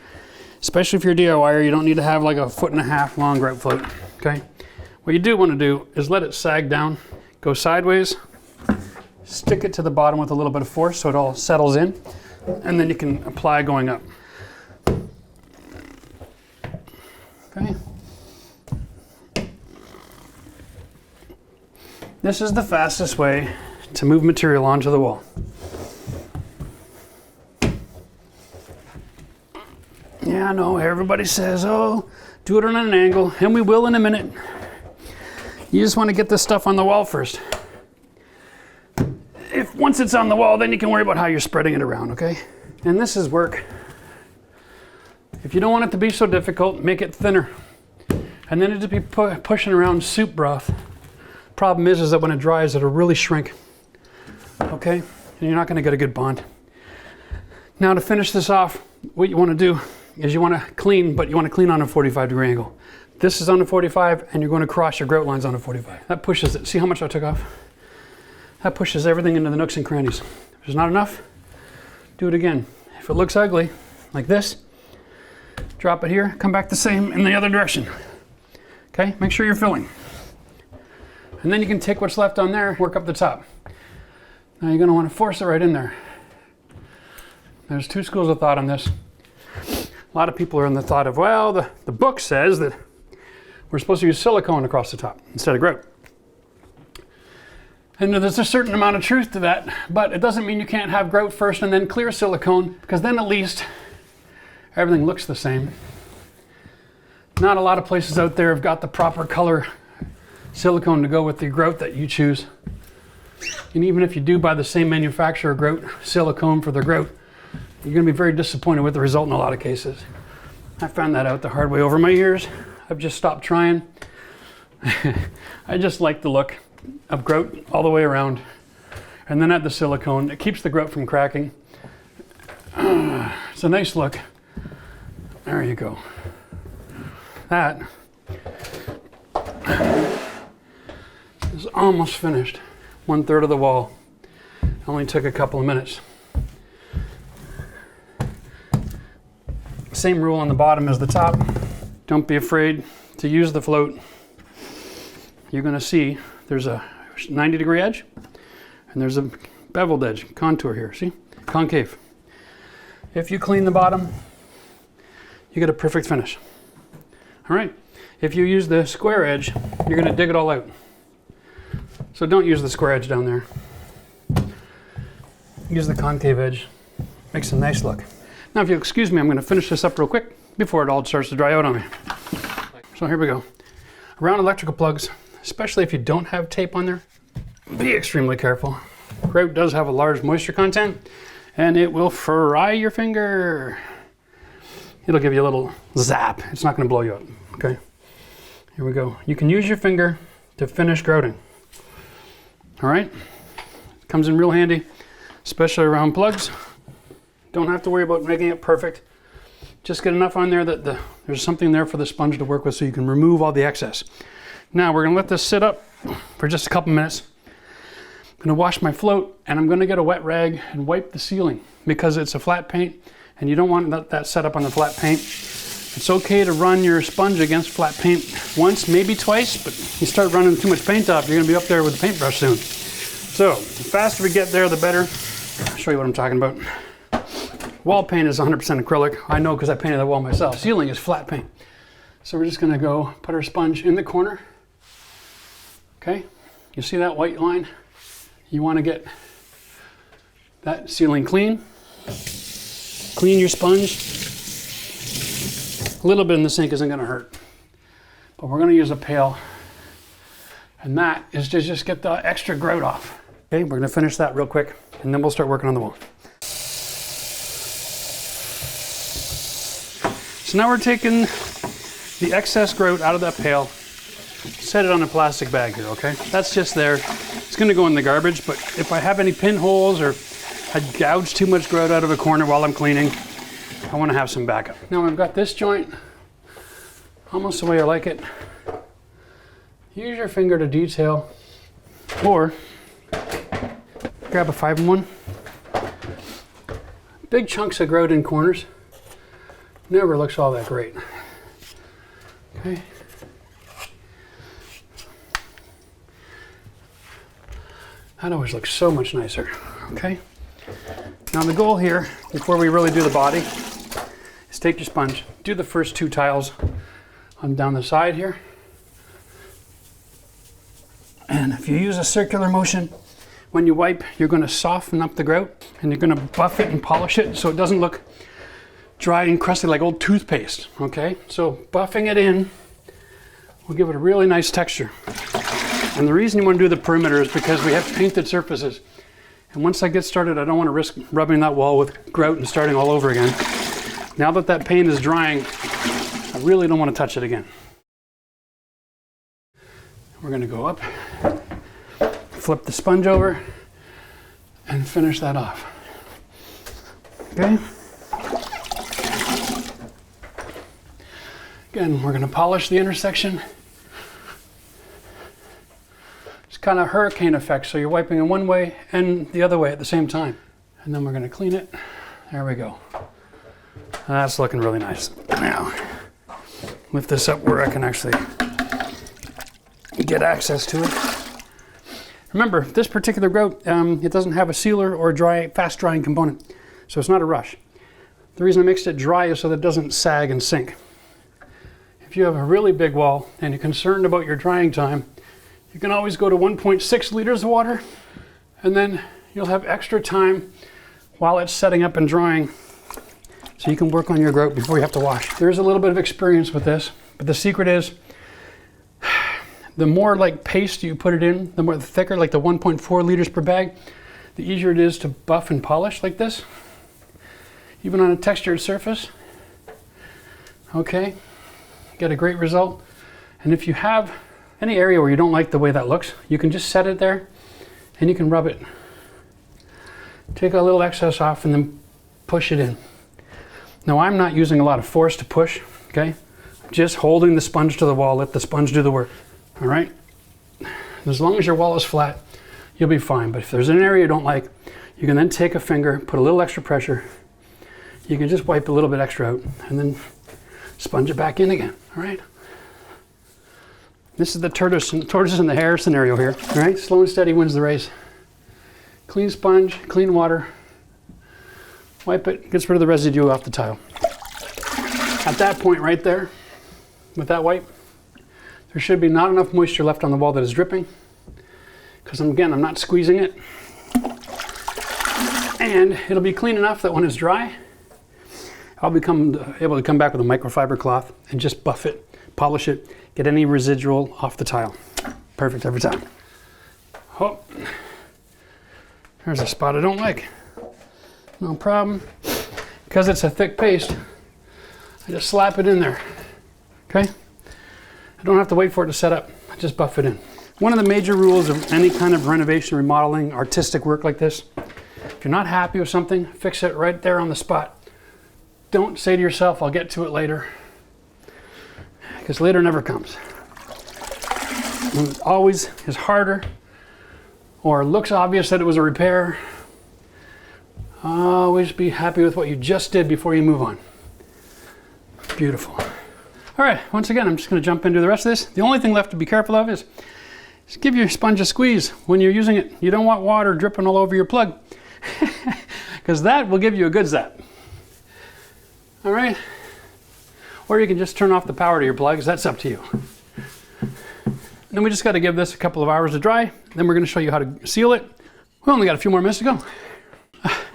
Especially if you're a DIYer, you don't need to have like a 1.5 foot long grout float, okay? What you do want to do is let it sag down, go sideways, stick it to the bottom with a little bit of force so it all settles in, and then you can apply going up. Okay. This is the fastest way to move material onto the wall. Yeah, I know, everybody says, oh, do it on an angle, and we will in a minute. You just want to get this stuff on the wall first. once it's on the wall, then you can worry about how you're spreading it around, okay? And this is work. If you don't want it to be so difficult, make it thinner. And then it'd be pushing around soup broth. Problem is that when it dries, it'll really shrink, okay? And you're not gonna get a good bond. Now to finish this off, what you wanna do is you wanna clean, but you wanna clean on a 45-degree angle. This is on a 45, and you're gonna cross your grout lines on a 45. That pushes it. See how much I took off? That pushes everything into the nooks and crannies. If there's not enough, do it again. If it looks ugly, like this, drop it here, come back the same in the other direction. Okay, make sure you're filling. And then you can take what's left on there, work up the top. Now you're gonna wanna force it right in there. There's two schools of thought on this. A lot of people are in the thought of, well, the book says that we're supposed to use silicone across the top instead of grout. And there's a certain amount of truth to that, but it doesn't mean you can't have grout first and then clear silicone, because then at least everything looks the same. Not a lot of places out there have got the proper color silicone to go with the grout that you choose. And even if you do buy the same manufacturer grout silicone for the grout, you're going to be very disappointed with the result in a lot of cases. I found that out the hard way over my years. I've just stopped trying. I just like the look of grout all the way around, and then add the silicone. It keeps the grout from cracking. It's a nice look. There you go. That is almost finished. 1/3 of the wall. Only took a couple of minutes. Same rule on the bottom as the top. Don't be afraid to use the float. You're going to see there's a 90-degree edge and there's a beveled edge, contour here, see? Concave. If you clean the bottom, you get a perfect finish. All right, if you use the square edge, you're going to dig it all out. So don't use the square edge down there. Use the concave edge. Makes a nice look. Now, if you'll excuse me, I'm going to finish this up real quick before it all starts to dry out on me. So here we go. Around electrical plugs, especially if you don't have tape on there, be extremely careful. Grout does have a large moisture content, and it will fry your finger. It'll give you a little zap. It's not going to blow you up, okay? Here we go. You can use your finger to finish grouting. All right? It comes in real handy, especially around plugs. Don't have to worry about making it perfect. Just get enough on there that there's something there for the sponge to work with, so you can remove all the excess. Now we're going to let this sit up for just a couple minutes. I'm going to wash my float, and I'm going to get a wet rag and wipe the ceiling, because it's a flat paint and you don't want that set up on the flat paint. It's okay to run your sponge against flat paint once, maybe twice, but you start running too much paint off, you're going to be up there with the paintbrush soon. So the faster we get there, the better. I'll show you what I'm talking about. Wall paint is 100% acrylic. I know because I painted the wall myself. Ceiling is flat paint. So we're just going to go put our sponge in the corner. Okay, you see that white line? You want to get that ceiling clean. Clean your sponge. A little bit in the sink isn't going to hurt. But we're going to use a pail. And that is to just get the extra grout off. Okay, we're going to finish that real quick, and then we'll start working on the wall. So now we're taking the excess grout out of that pail, set it on a plastic bag here, okay? That's just there. It's gonna go in the garbage, but if I have any pinholes or I gouge too much grout out of a corner while I'm cleaning, I wanna have some backup. Now I've got this joint, almost the way I like it. Use your finger to detail, or grab a 5-in-1. Big chunks of grout in corners never looks all that great. Okay. That always looks so much nicer. Okay. Now the goal here, before we really do the body, is take your sponge, do the first 2 tiles on down the side here. And if you use a circular motion, when you wipe, you're going to soften up the grout, and you're going to buff it and polish it so it doesn't look dry and crusty like old toothpaste, okay? So buffing it in will give it a really nice texture. And the reason you want to do the perimeter is because we have painted surfaces. And once I get started, I don't want to risk rubbing that wall with grout and starting all over again. Now that that paint is drying, I really don't want to touch it again. We're going to go up, flip the sponge over, and finish that off. Okay? Again, we're going to polish the intersection. It's kind of hurricane effect, so you're wiping in one way and the other way at the same time. And then we're going to clean it. There we go. That's looking really nice. Now, lift this up where I can actually get access to it. Remember, this particular grout, it doesn't have a sealer or a fast drying component, so it's not a rush. The reason I mixed it dry is so that it doesn't sag and sink. If you have a really big wall and you're concerned about your drying time, you can always go to 1.6 liters of water, and then you'll have extra time while it's setting up and drying, so you can work on your grout before you have to wash. There's a little bit of experience with this, but the secret is, the more like paste you put it in, the more thicker, like the 1.4 liters per bag, the easier it is to buff and polish like this, even on a textured surface. Okay, get a great result. And if you have any area where you don't like the way that looks, you can just set it there and you can rub it. Take a little excess off and then push it in. Now, I'm not using a lot of force to push, okay? Just holding the sponge to the wall, let the sponge do the work. All right, as long as your wall is flat, you'll be fine. But if there's an area you don't like, you can then take a finger, put a little extra pressure. You can just wipe a little bit extra out and then sponge it back in again. All right. This is the tortoise and the hare scenario here. All right, slow and steady wins the race. Clean sponge, clean water. Wipe it, gets rid of the residue off the tile. At that point right there, with that wipe, there should be not enough moisture left on the wall that is dripping, because again, I'm not squeezing it. And it'll be clean enough that when it's dry, I'll be able to come back with a microfiber cloth and just buff it, polish it, get any residual off the tile. Perfect every time. Oh, there's a spot I don't like. No problem. Because it's a thick paste, I just slap it in there. Okay? I don't have to wait for it to set up. I just buff it in. One of the major rules of any kind of renovation, remodeling, artistic work like this, if you're not happy with something, fix it right there on the spot. Don't say to yourself, I'll get to it later, because later never comes. It always is harder, or looks obvious that it was a repair. Always be happy with what you just did before you move on. Beautiful. All right, once again, I'm just going to jump into the rest of this. The only thing left to be careful of is just give your sponge a squeeze when you're using it. You don't want water dripping all over your plug, because that will give you a good zap. All right? Or you can just turn off the power to your plugs. That's up to you. And then we just got to give this a couple of hours to dry. Then we're going to show you how to seal it. We only got a few more minutes to go.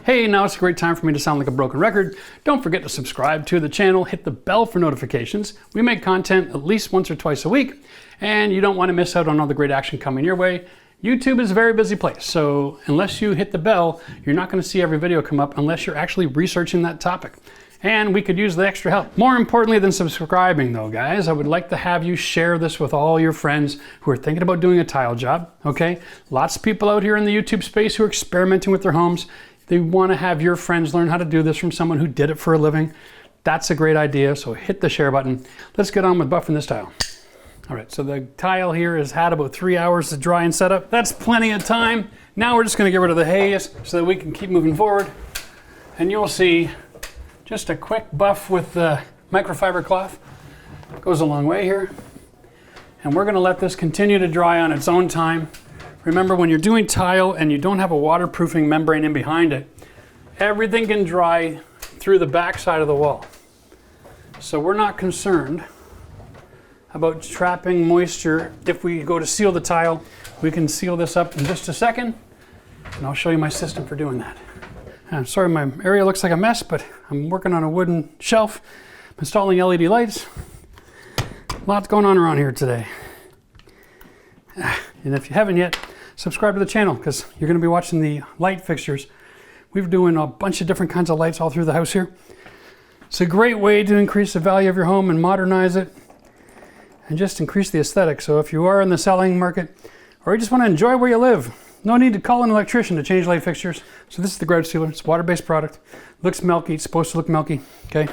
Hey, now it's a great time for me to sound like a broken record. Don't forget to subscribe to the channel, hit the bell for notifications. We make content at least once or twice a week, and you don't want to miss out on all the great action coming your way. YouTube is a very busy place, so unless you hit the bell, you're not going to see every video come up unless you're actually researching that topic. And we could use the extra help. More importantly than subscribing though, guys, I would like to have you share this with all your friends who are thinking about doing a tile job, okay? Lots of people out here in the YouTube space who are experimenting with their homes. They want to have your friends learn how to do this from someone who did it for a living. That's a great idea, so hit the share button. Let's get on with buffing this tile. All right, so the tile here has had about 3 hours to dry and set up. That's plenty of time. Now we're just going to get rid of the haze so that we can keep moving forward. And you'll see just a quick buff with the microfiber cloth. Goes a long way here. And we're going to let this continue to dry on its own time. Remember, when you're doing tile and you don't have a waterproofing membrane in behind it, everything can dry through the back side of the wall. So we're not concerned about trapping moisture. If we go to seal the tile, we can seal this up in just a second, and I'll show you my system for doing that. I'm sorry my area looks like a mess, but I'm working on a wooden shelf. I'm installing LED lights. Lots going on around here today. And if you haven't yet, subscribe to the channel because you're going to be watching the light fixtures. We're doing a bunch of different kinds of lights all through the house here. It's a great way to increase the value of your home and modernize it and just increase the aesthetic. So if you are in the selling market or you just want to enjoy where you live, no need to call an electrician to change light fixtures. So this is the grout sealer. It's a water-based product. Looks milky. It's supposed to look milky. Okay.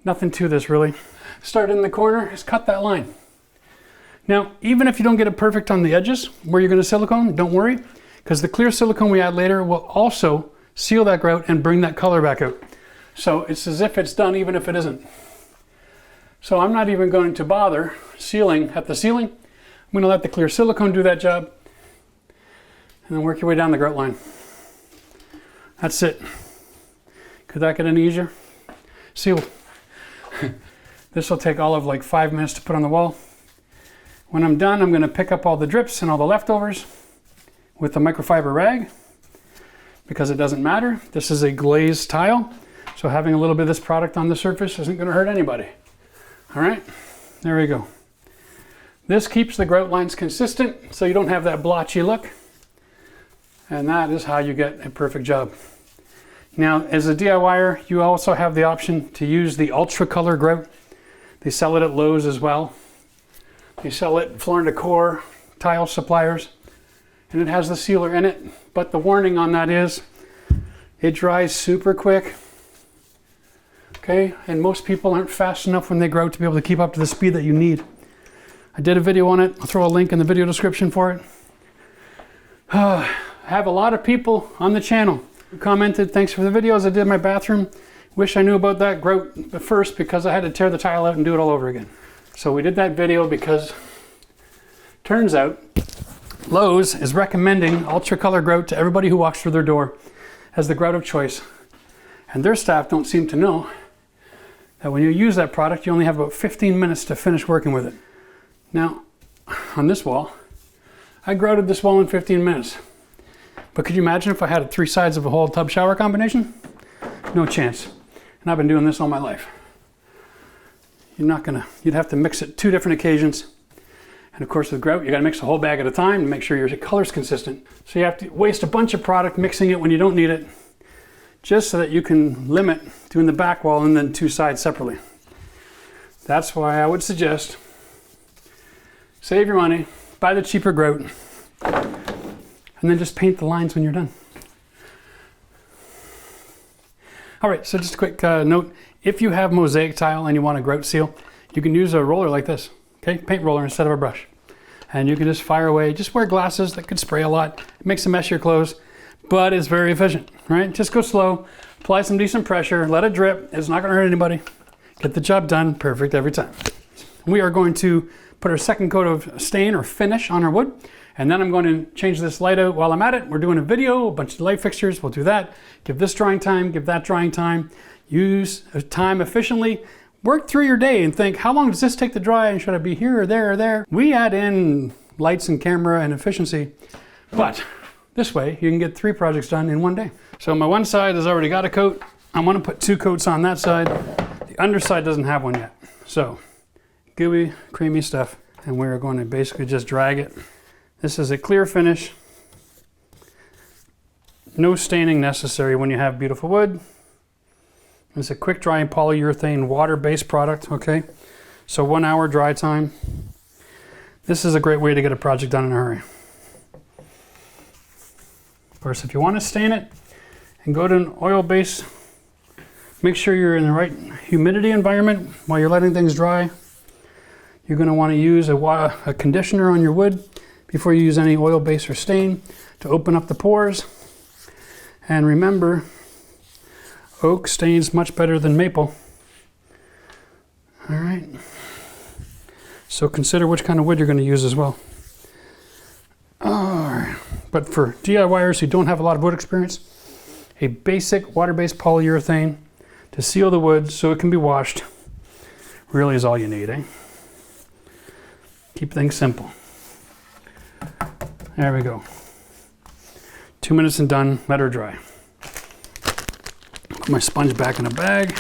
Nothing to this really. Start in the corner. Just cut that line. Now, even if you don't get it perfect on the edges where you're going to silicone, don't worry, because the clear silicone we add later will also seal that grout and bring that color back out. So it's as if it's done even if it isn't. So I'm not even going to bother sealing at the ceiling. I'm going to let the clear silicone do that job. And then work your way down the grout line. That's it. Could that get any easier? Sealed. This will take all of like 5 minutes to put on the wall. When I'm done, I'm going to pick up all the drips and all the leftovers with the microfiber rag because it doesn't matter. This is a glazed tile, so having a little bit of this product on the surface isn't going to hurt anybody. All right, there we go. This keeps the grout lines consistent so you don't have that blotchy look. And that is how you get a perfect job. Now, as a DIYer, you also have the option to use the Ultra Color grout. They sell it at Lowe's as well. They sell it at Floor & Decor, tile suppliers, and it has the sealer in it. But the warning on that is it dries super quick. Okay, and most people aren't fast enough when they grout to be able to keep up to the speed that you need. I did a video on it. I'll throw a link in the video description for it. I have a lot of people on the channel who commented, thanks for the videos I did in my bathroom. Wish I knew about that grout first because I had to tear the tile out and do it all over again. So we did that video because turns out Lowe's is recommending Ultra Color grout to everybody who walks through their door as the grout of choice. And their staff don't seem to know that when you use that product, you only have about 15 minutes to finish working with it. Now, on this wall, I grouted this wall in 15 minutes. But could you imagine if I had 3 sides of a whole tub shower combination? No chance. And I've been doing this all my life. You'd have to mix it 2 different occasions. And of course with grout, you gotta mix a whole bag at a time to make sure your color's consistent. So you have to waste a bunch of product mixing it when you don't need it, just so that you can limit doing the back wall and then 2 sides separately. That's why I would suggest save your money, buy the cheaper grout, and then just paint the lines when you're done. All right, so just a quick note. If you have mosaic tile and you want a grout seal, you can use a roller like this, okay? Paint roller instead of a brush. And you can just fire away. Just wear glasses that could spray a lot. It makes a mess of your clothes, but it's very efficient, right? Just go slow, apply some decent pressure, let it drip. It's not gonna hurt anybody. Get the job done, perfect every time. We are going to put our second coat of stain or finish on our wood. And then I'm going to change this light out while I'm at it. We're doing a video, a bunch of light fixtures. We'll do that. Give this drying time, give that drying time. Use time efficiently. Work through your day and think, how long does this take to dry? And should I be here or there or there? We add in lights and camera and efficiency, but this way you can get 3 projects done in one day. So my one side has already got a coat. I want to put 2 coats on that side. The underside doesn't have one yet. So gooey, creamy stuff. And we're going to basically just drag it. This is a clear finish. No staining necessary when you have beautiful wood. It's a quick drying polyurethane water-based product, okay? So 1 hour dry time. This is a great way to get a project done in a hurry. Of course, if you want to stain it and go to an oil base, make sure you're in the right humidity environment while you're letting things dry. You're going to want to use a conditioner on your wood before you use any oil base or stain to open up the pores. And remember, oak stains much better than maple. All right. So consider which kind of wood you're going to use as well. All right. But for DIYers who don't have a lot of wood experience, a basic water-based polyurethane to seal the wood so it can be washed really is all you need, eh? Keep things simple. There we go. 2 minutes and done. Let her dry. Put my sponge back in a bag.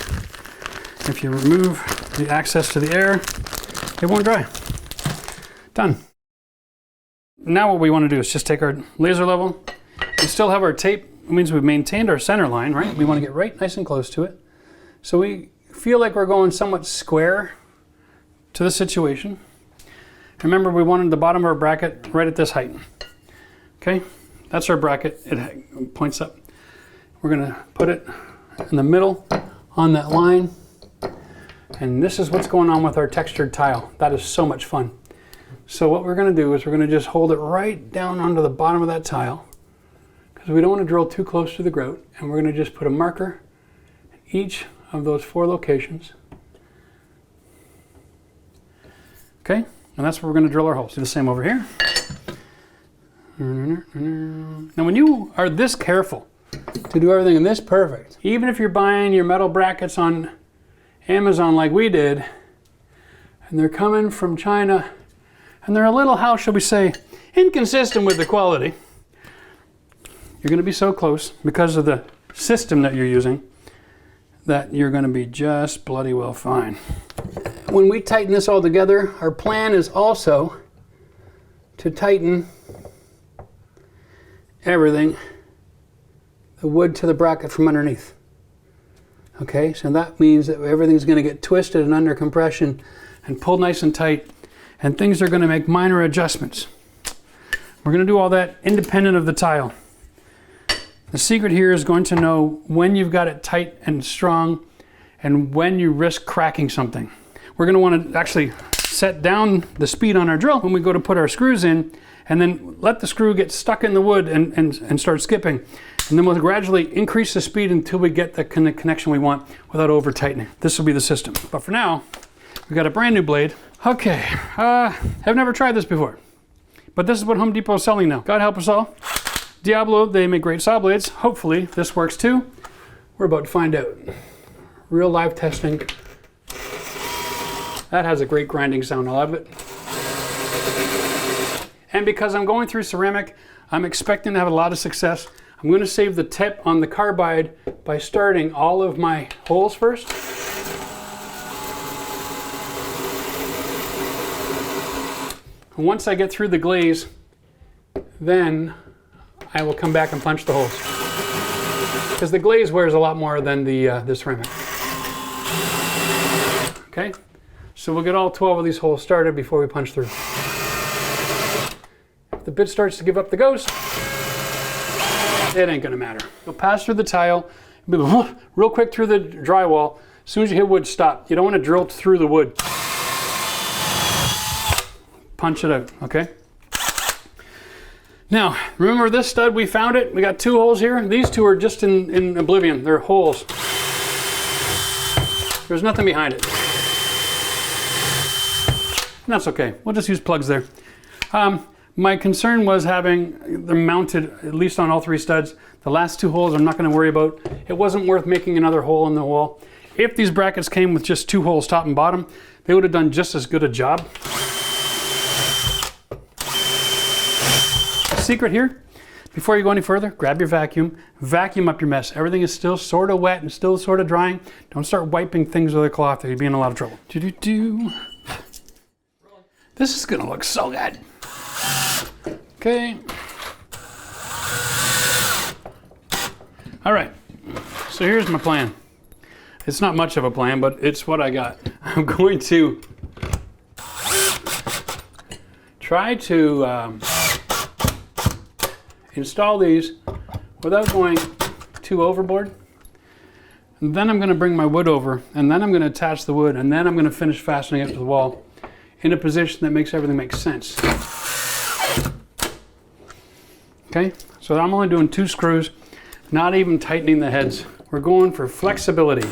If you remove the access to the air, it won't dry. Done. now what we want to do is just take our laser level. We still have our tape. It means we've maintained our center line, right? We want to get right nice and close to it. So we feel like we're going somewhat square to the situation. Remember, we wanted the bottom of our bracket right at this height. Okay, that's our bracket. It points up. We're gonna put it in the middle on that line. And this is what's going on with our textured tile. That is so much fun. So what we're gonna do is we're gonna just hold it right down onto the bottom of that tile, because we don't want to drill too close to the grout. And we're gonna just put a marker in each of those 4 locations. Okay, and that's where we're gonna drill our holes. Do the same over here. Now when you are this careful to do everything in this perfect, even if you're buying your metal brackets on Amazon like we did, and they're coming from China, and they're a little, how shall we say, inconsistent with the quality, you're going to be so close because of the system that you're using that you're going to be just bloody well fine. When we tighten this all together, our plan is also to tighten everything, the wood to the bracket from underneath. Okay, so that means that everything's going to get twisted and under compression and pulled nice and tight, and things are going to make minor adjustments. We're going to do all that independent of the tile. The secret here is going to know when you've got it tight and strong and when you risk cracking something. We're going to want to actually set down the speed on our drill when we go to put our screws in, and then let the screw get stuck in the wood and start skipping. And then we'll gradually increase the speed until we get the connection we want without over tightening. This will be the system. But for now, we got a brand new blade. Okay, I've never tried this before, but this is what Home Depot is selling now. God help us all. Diablo, they make great saw blades. Hopefully this works too. We're about to find out. Real live testing. That has a great grinding sound, I love it. And because I'm going through ceramic, I'm expecting to have a lot of success. I'm going to save the tip on the carbide by starting all of my holes first. And once I get through the glaze, then I will come back and punch the holes. Because the glaze wears a lot more than the ceramic. Okay, so we'll get all 12 of these holes started before we punch through. If the bit starts to give up the ghost, it ain't gonna matter. You'll pass through the tile, real quick through the drywall. As soon as you hit wood, stop. You don't want to drill through the wood. Punch it out, okay? Now, remember this stud, we found it. We got 2 holes here. These 2 are just in oblivion. They're holes. There's nothing behind it. And that's okay. We'll just use plugs there. My concern was having them mounted, at least on all 3 studs. The last 2 holes I'm not going to worry about. It wasn't worth making another hole in the wall. If these brackets came with just 2 holes, top and bottom, they would have done just as good a job. The secret here, before you go any further, grab your vacuum up your mess. Everything is still sort of wet and still sort of drying. Don't start wiping things with a cloth or you'll be in a lot of trouble. This is gonna look so good. Okay. All right, so here's my plan. It's not much of a plan, but it's what I got. I'm going to try to install these without going too overboard. And then I'm going to bring my wood over, and then I'm going to attach the wood, and then I'm going to finish fastening it to the wall in a position that makes everything make sense. Okay, so I'm only doing 2 screws, not even tightening the heads. We're going for flexibility.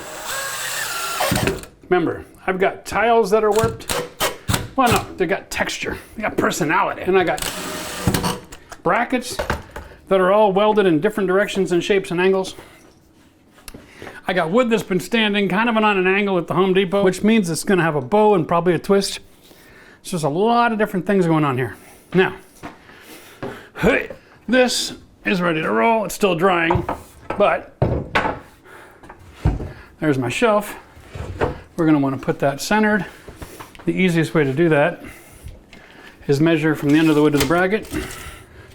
Remember, I've got tiles that are warped. Well, no, they got texture, they got personality. And I got brackets that are all welded in different directions and shapes and angles. I got wood that's been standing kind of on an angle at the Home Depot, which means it's gonna have a bow and probably a twist. So there's a lot of different things going on here. Now, hey, this is ready to roll. It's still drying, but there's my shelf. We're gonna wanna put that centered. The easiest way to do that is measure from the end of the wood to the bracket.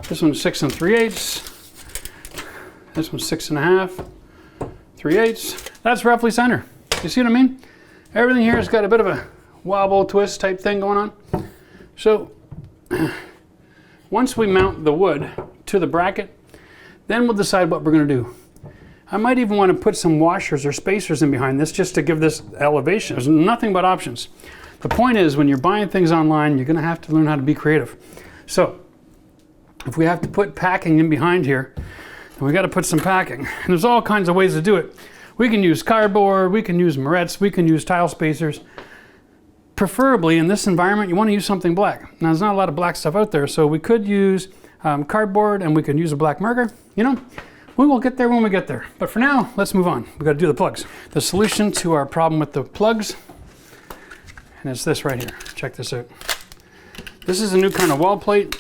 This one's 6 3/8. This one's 6 1/2, 3/8. That's roughly center. You see what I mean? Everything here has got a bit of a wobble twist type thing going on. So once we mount the wood to the bracket, then we'll decide what we're going to do. I might even want to put some washers or spacers in behind this just to give this elevation. There's nothing but options. The point is, when you're buying things online, you're going to have to learn how to be creative. So if we have to put packing in behind here, then we got to put some packing. And there's all kinds of ways to do it. We can use cardboard, we can use morettes, we can use tile spacers. Preferably in this environment, you want to use something black. Now there's not a lot of black stuff out there, so we could use cardboard, and we can use a black marker. You know, we will get there when we get there. But for now, let's move on. We got to do the plugs. The solution to our problem with the plugs, and it's this right here. Check this out. This is a new kind of wall plate.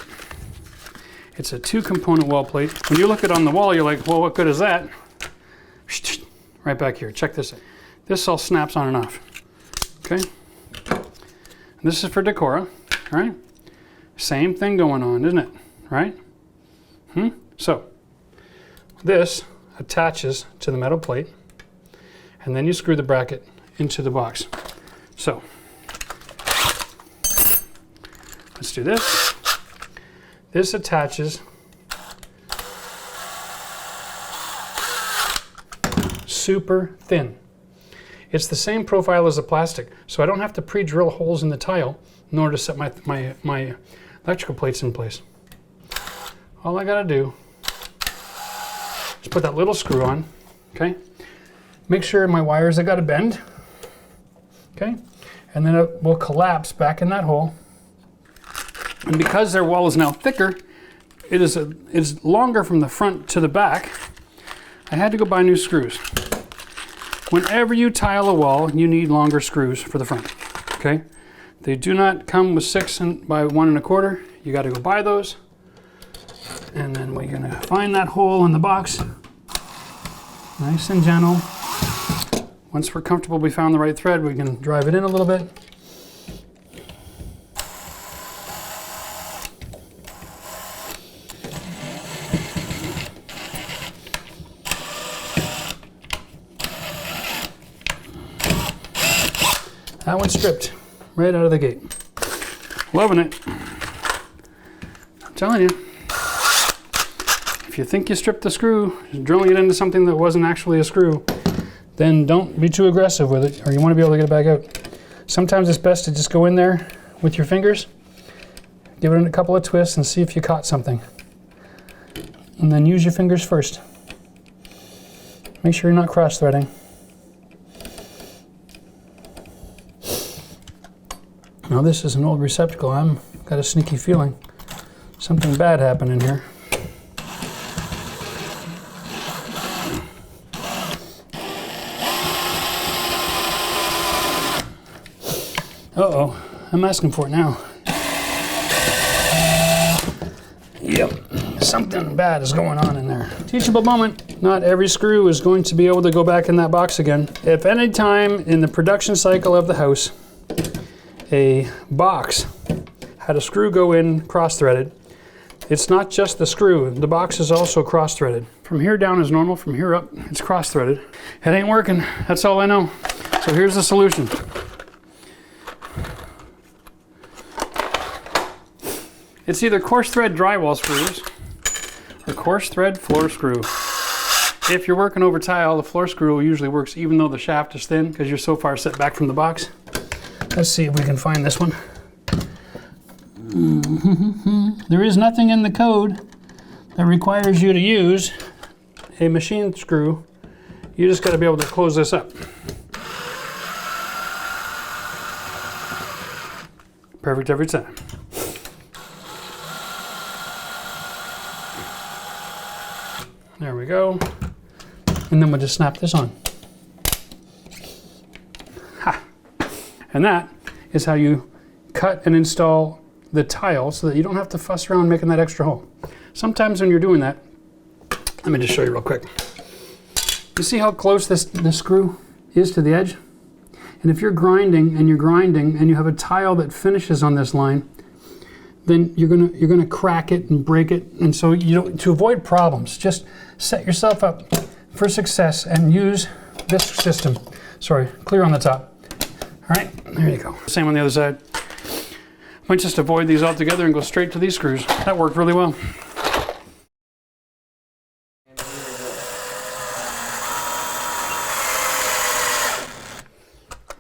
It's a 2-component wall plate. When you look at it on the wall, you're like, well, what good is that? Right back here. Check this out. This all snaps on and off. Okay. And this is for Decora, right? Same thing going on, isn't it? Right? So this attaches to the metal plate, and then you screw the bracket into the box. So let's do this. This attaches super thin. It's the same profile as the plastic, so I don't have to pre-drill holes in the tile in order to set my electrical plates in place. All I gotta do is put that little screw on, okay? Make sure my wires have got a bend, okay? And then it will collapse back in that hole. And because their wall is now thicker, it's longer from the front to the back, I had to go buy new screws. Whenever you tile a wall, you need longer screws for the front, okay? They do not come with 6 by 1 1/4. You got to go buy those. And then we're going to find that hole in the box. Nice and gentle. Once we're comfortable we found the right thread, we can drive it in a little bit. That one stripped right out of the gate. Loving it. I'm telling you. If you think you stripped the screw, drilling it into something that wasn't actually a screw, then don't be too aggressive with it, or you want to be able to get it back out. Sometimes it's best to just go in there with your fingers, give it a couple of twists, and see if you caught something. And then use your fingers first. Make sure you're not cross-threading. Now this is an old receptacle. I've got a sneaky feeling something bad happened in here. Uh-oh, I'm asking for it now. Yep, something bad is going on in there. Teachable moment. Not every screw is going to be able to go back in that box again. If any time in the production cycle of the house, a box had a screw go in cross-threaded, it's not just the screw, the box is also cross-threaded. From here down is normal, from here up it's cross-threaded. It ain't working, that's all I know. So here's the solution. It's either coarse thread drywall screws or coarse thread floor screw. If you're working over tile, the floor screw usually works even though the shaft is thin because you're so far set back from the box. Let's see if we can find this one. There is nothing in the code that requires you to use a machine screw. You just got to be able to close this up. Perfect every time. There we go. And then we'll just snap this on. Ha! And that is how you cut and install the tile so that you don't have to fuss around making that extra hole. Sometimes when you're doing that, let me just show you real quick. You see how close this screw is to the edge? And if you're grinding and you have a tile that finishes on this line, then you're gonna crack it and break it. And so to avoid problems, just set yourself up for success and use this system. Sorry, clear on the top. All right, there you go. Same on the other side. Might just avoid these altogether and go straight to these screws. That worked really well.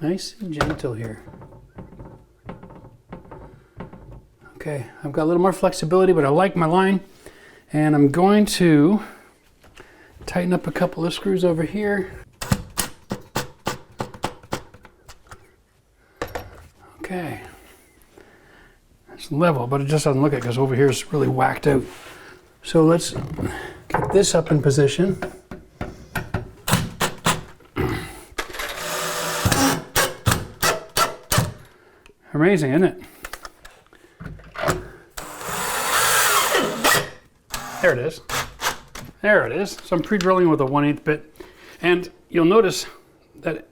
Nice and gentle here. Okay, I've got a little more flexibility, but I like my line. And I'm going to tighten up a couple of screws over here. Okay. It's level, but it just doesn't look it because over here it's really whacked out. So let's get this up in position. Amazing, isn't it? There it is. There it is. So I'm pre-drilling with a 1/8 bit. And you'll notice that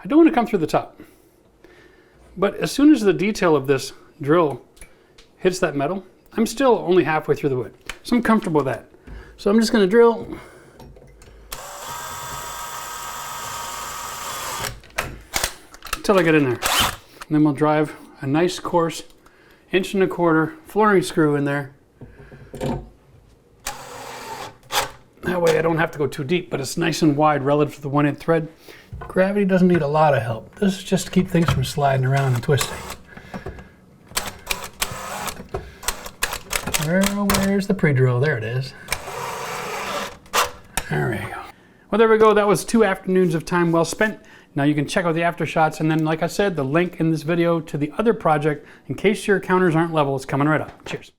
I don't want to come through the top. But as soon as the detail of this drill hits that metal, I'm still only halfway through the wood. So I'm comfortable with that. So I'm just going to drill. Until I get in there. And then we'll drive a nice coarse 1.25" flooring screw in there. That way I don't have to go too deep, but it's nice and wide relative to the 1/8 thread. Gravity doesn't need a lot of help. This is just to keep things from sliding around and twisting. Where's the pre-drill? There it is. There we go. Well, there we go. That was 2 afternoons of time well spent. Now you can check out the after shots, and then, like I said, the link in this video to the other project, in case your counters aren't level, is coming right up. Cheers.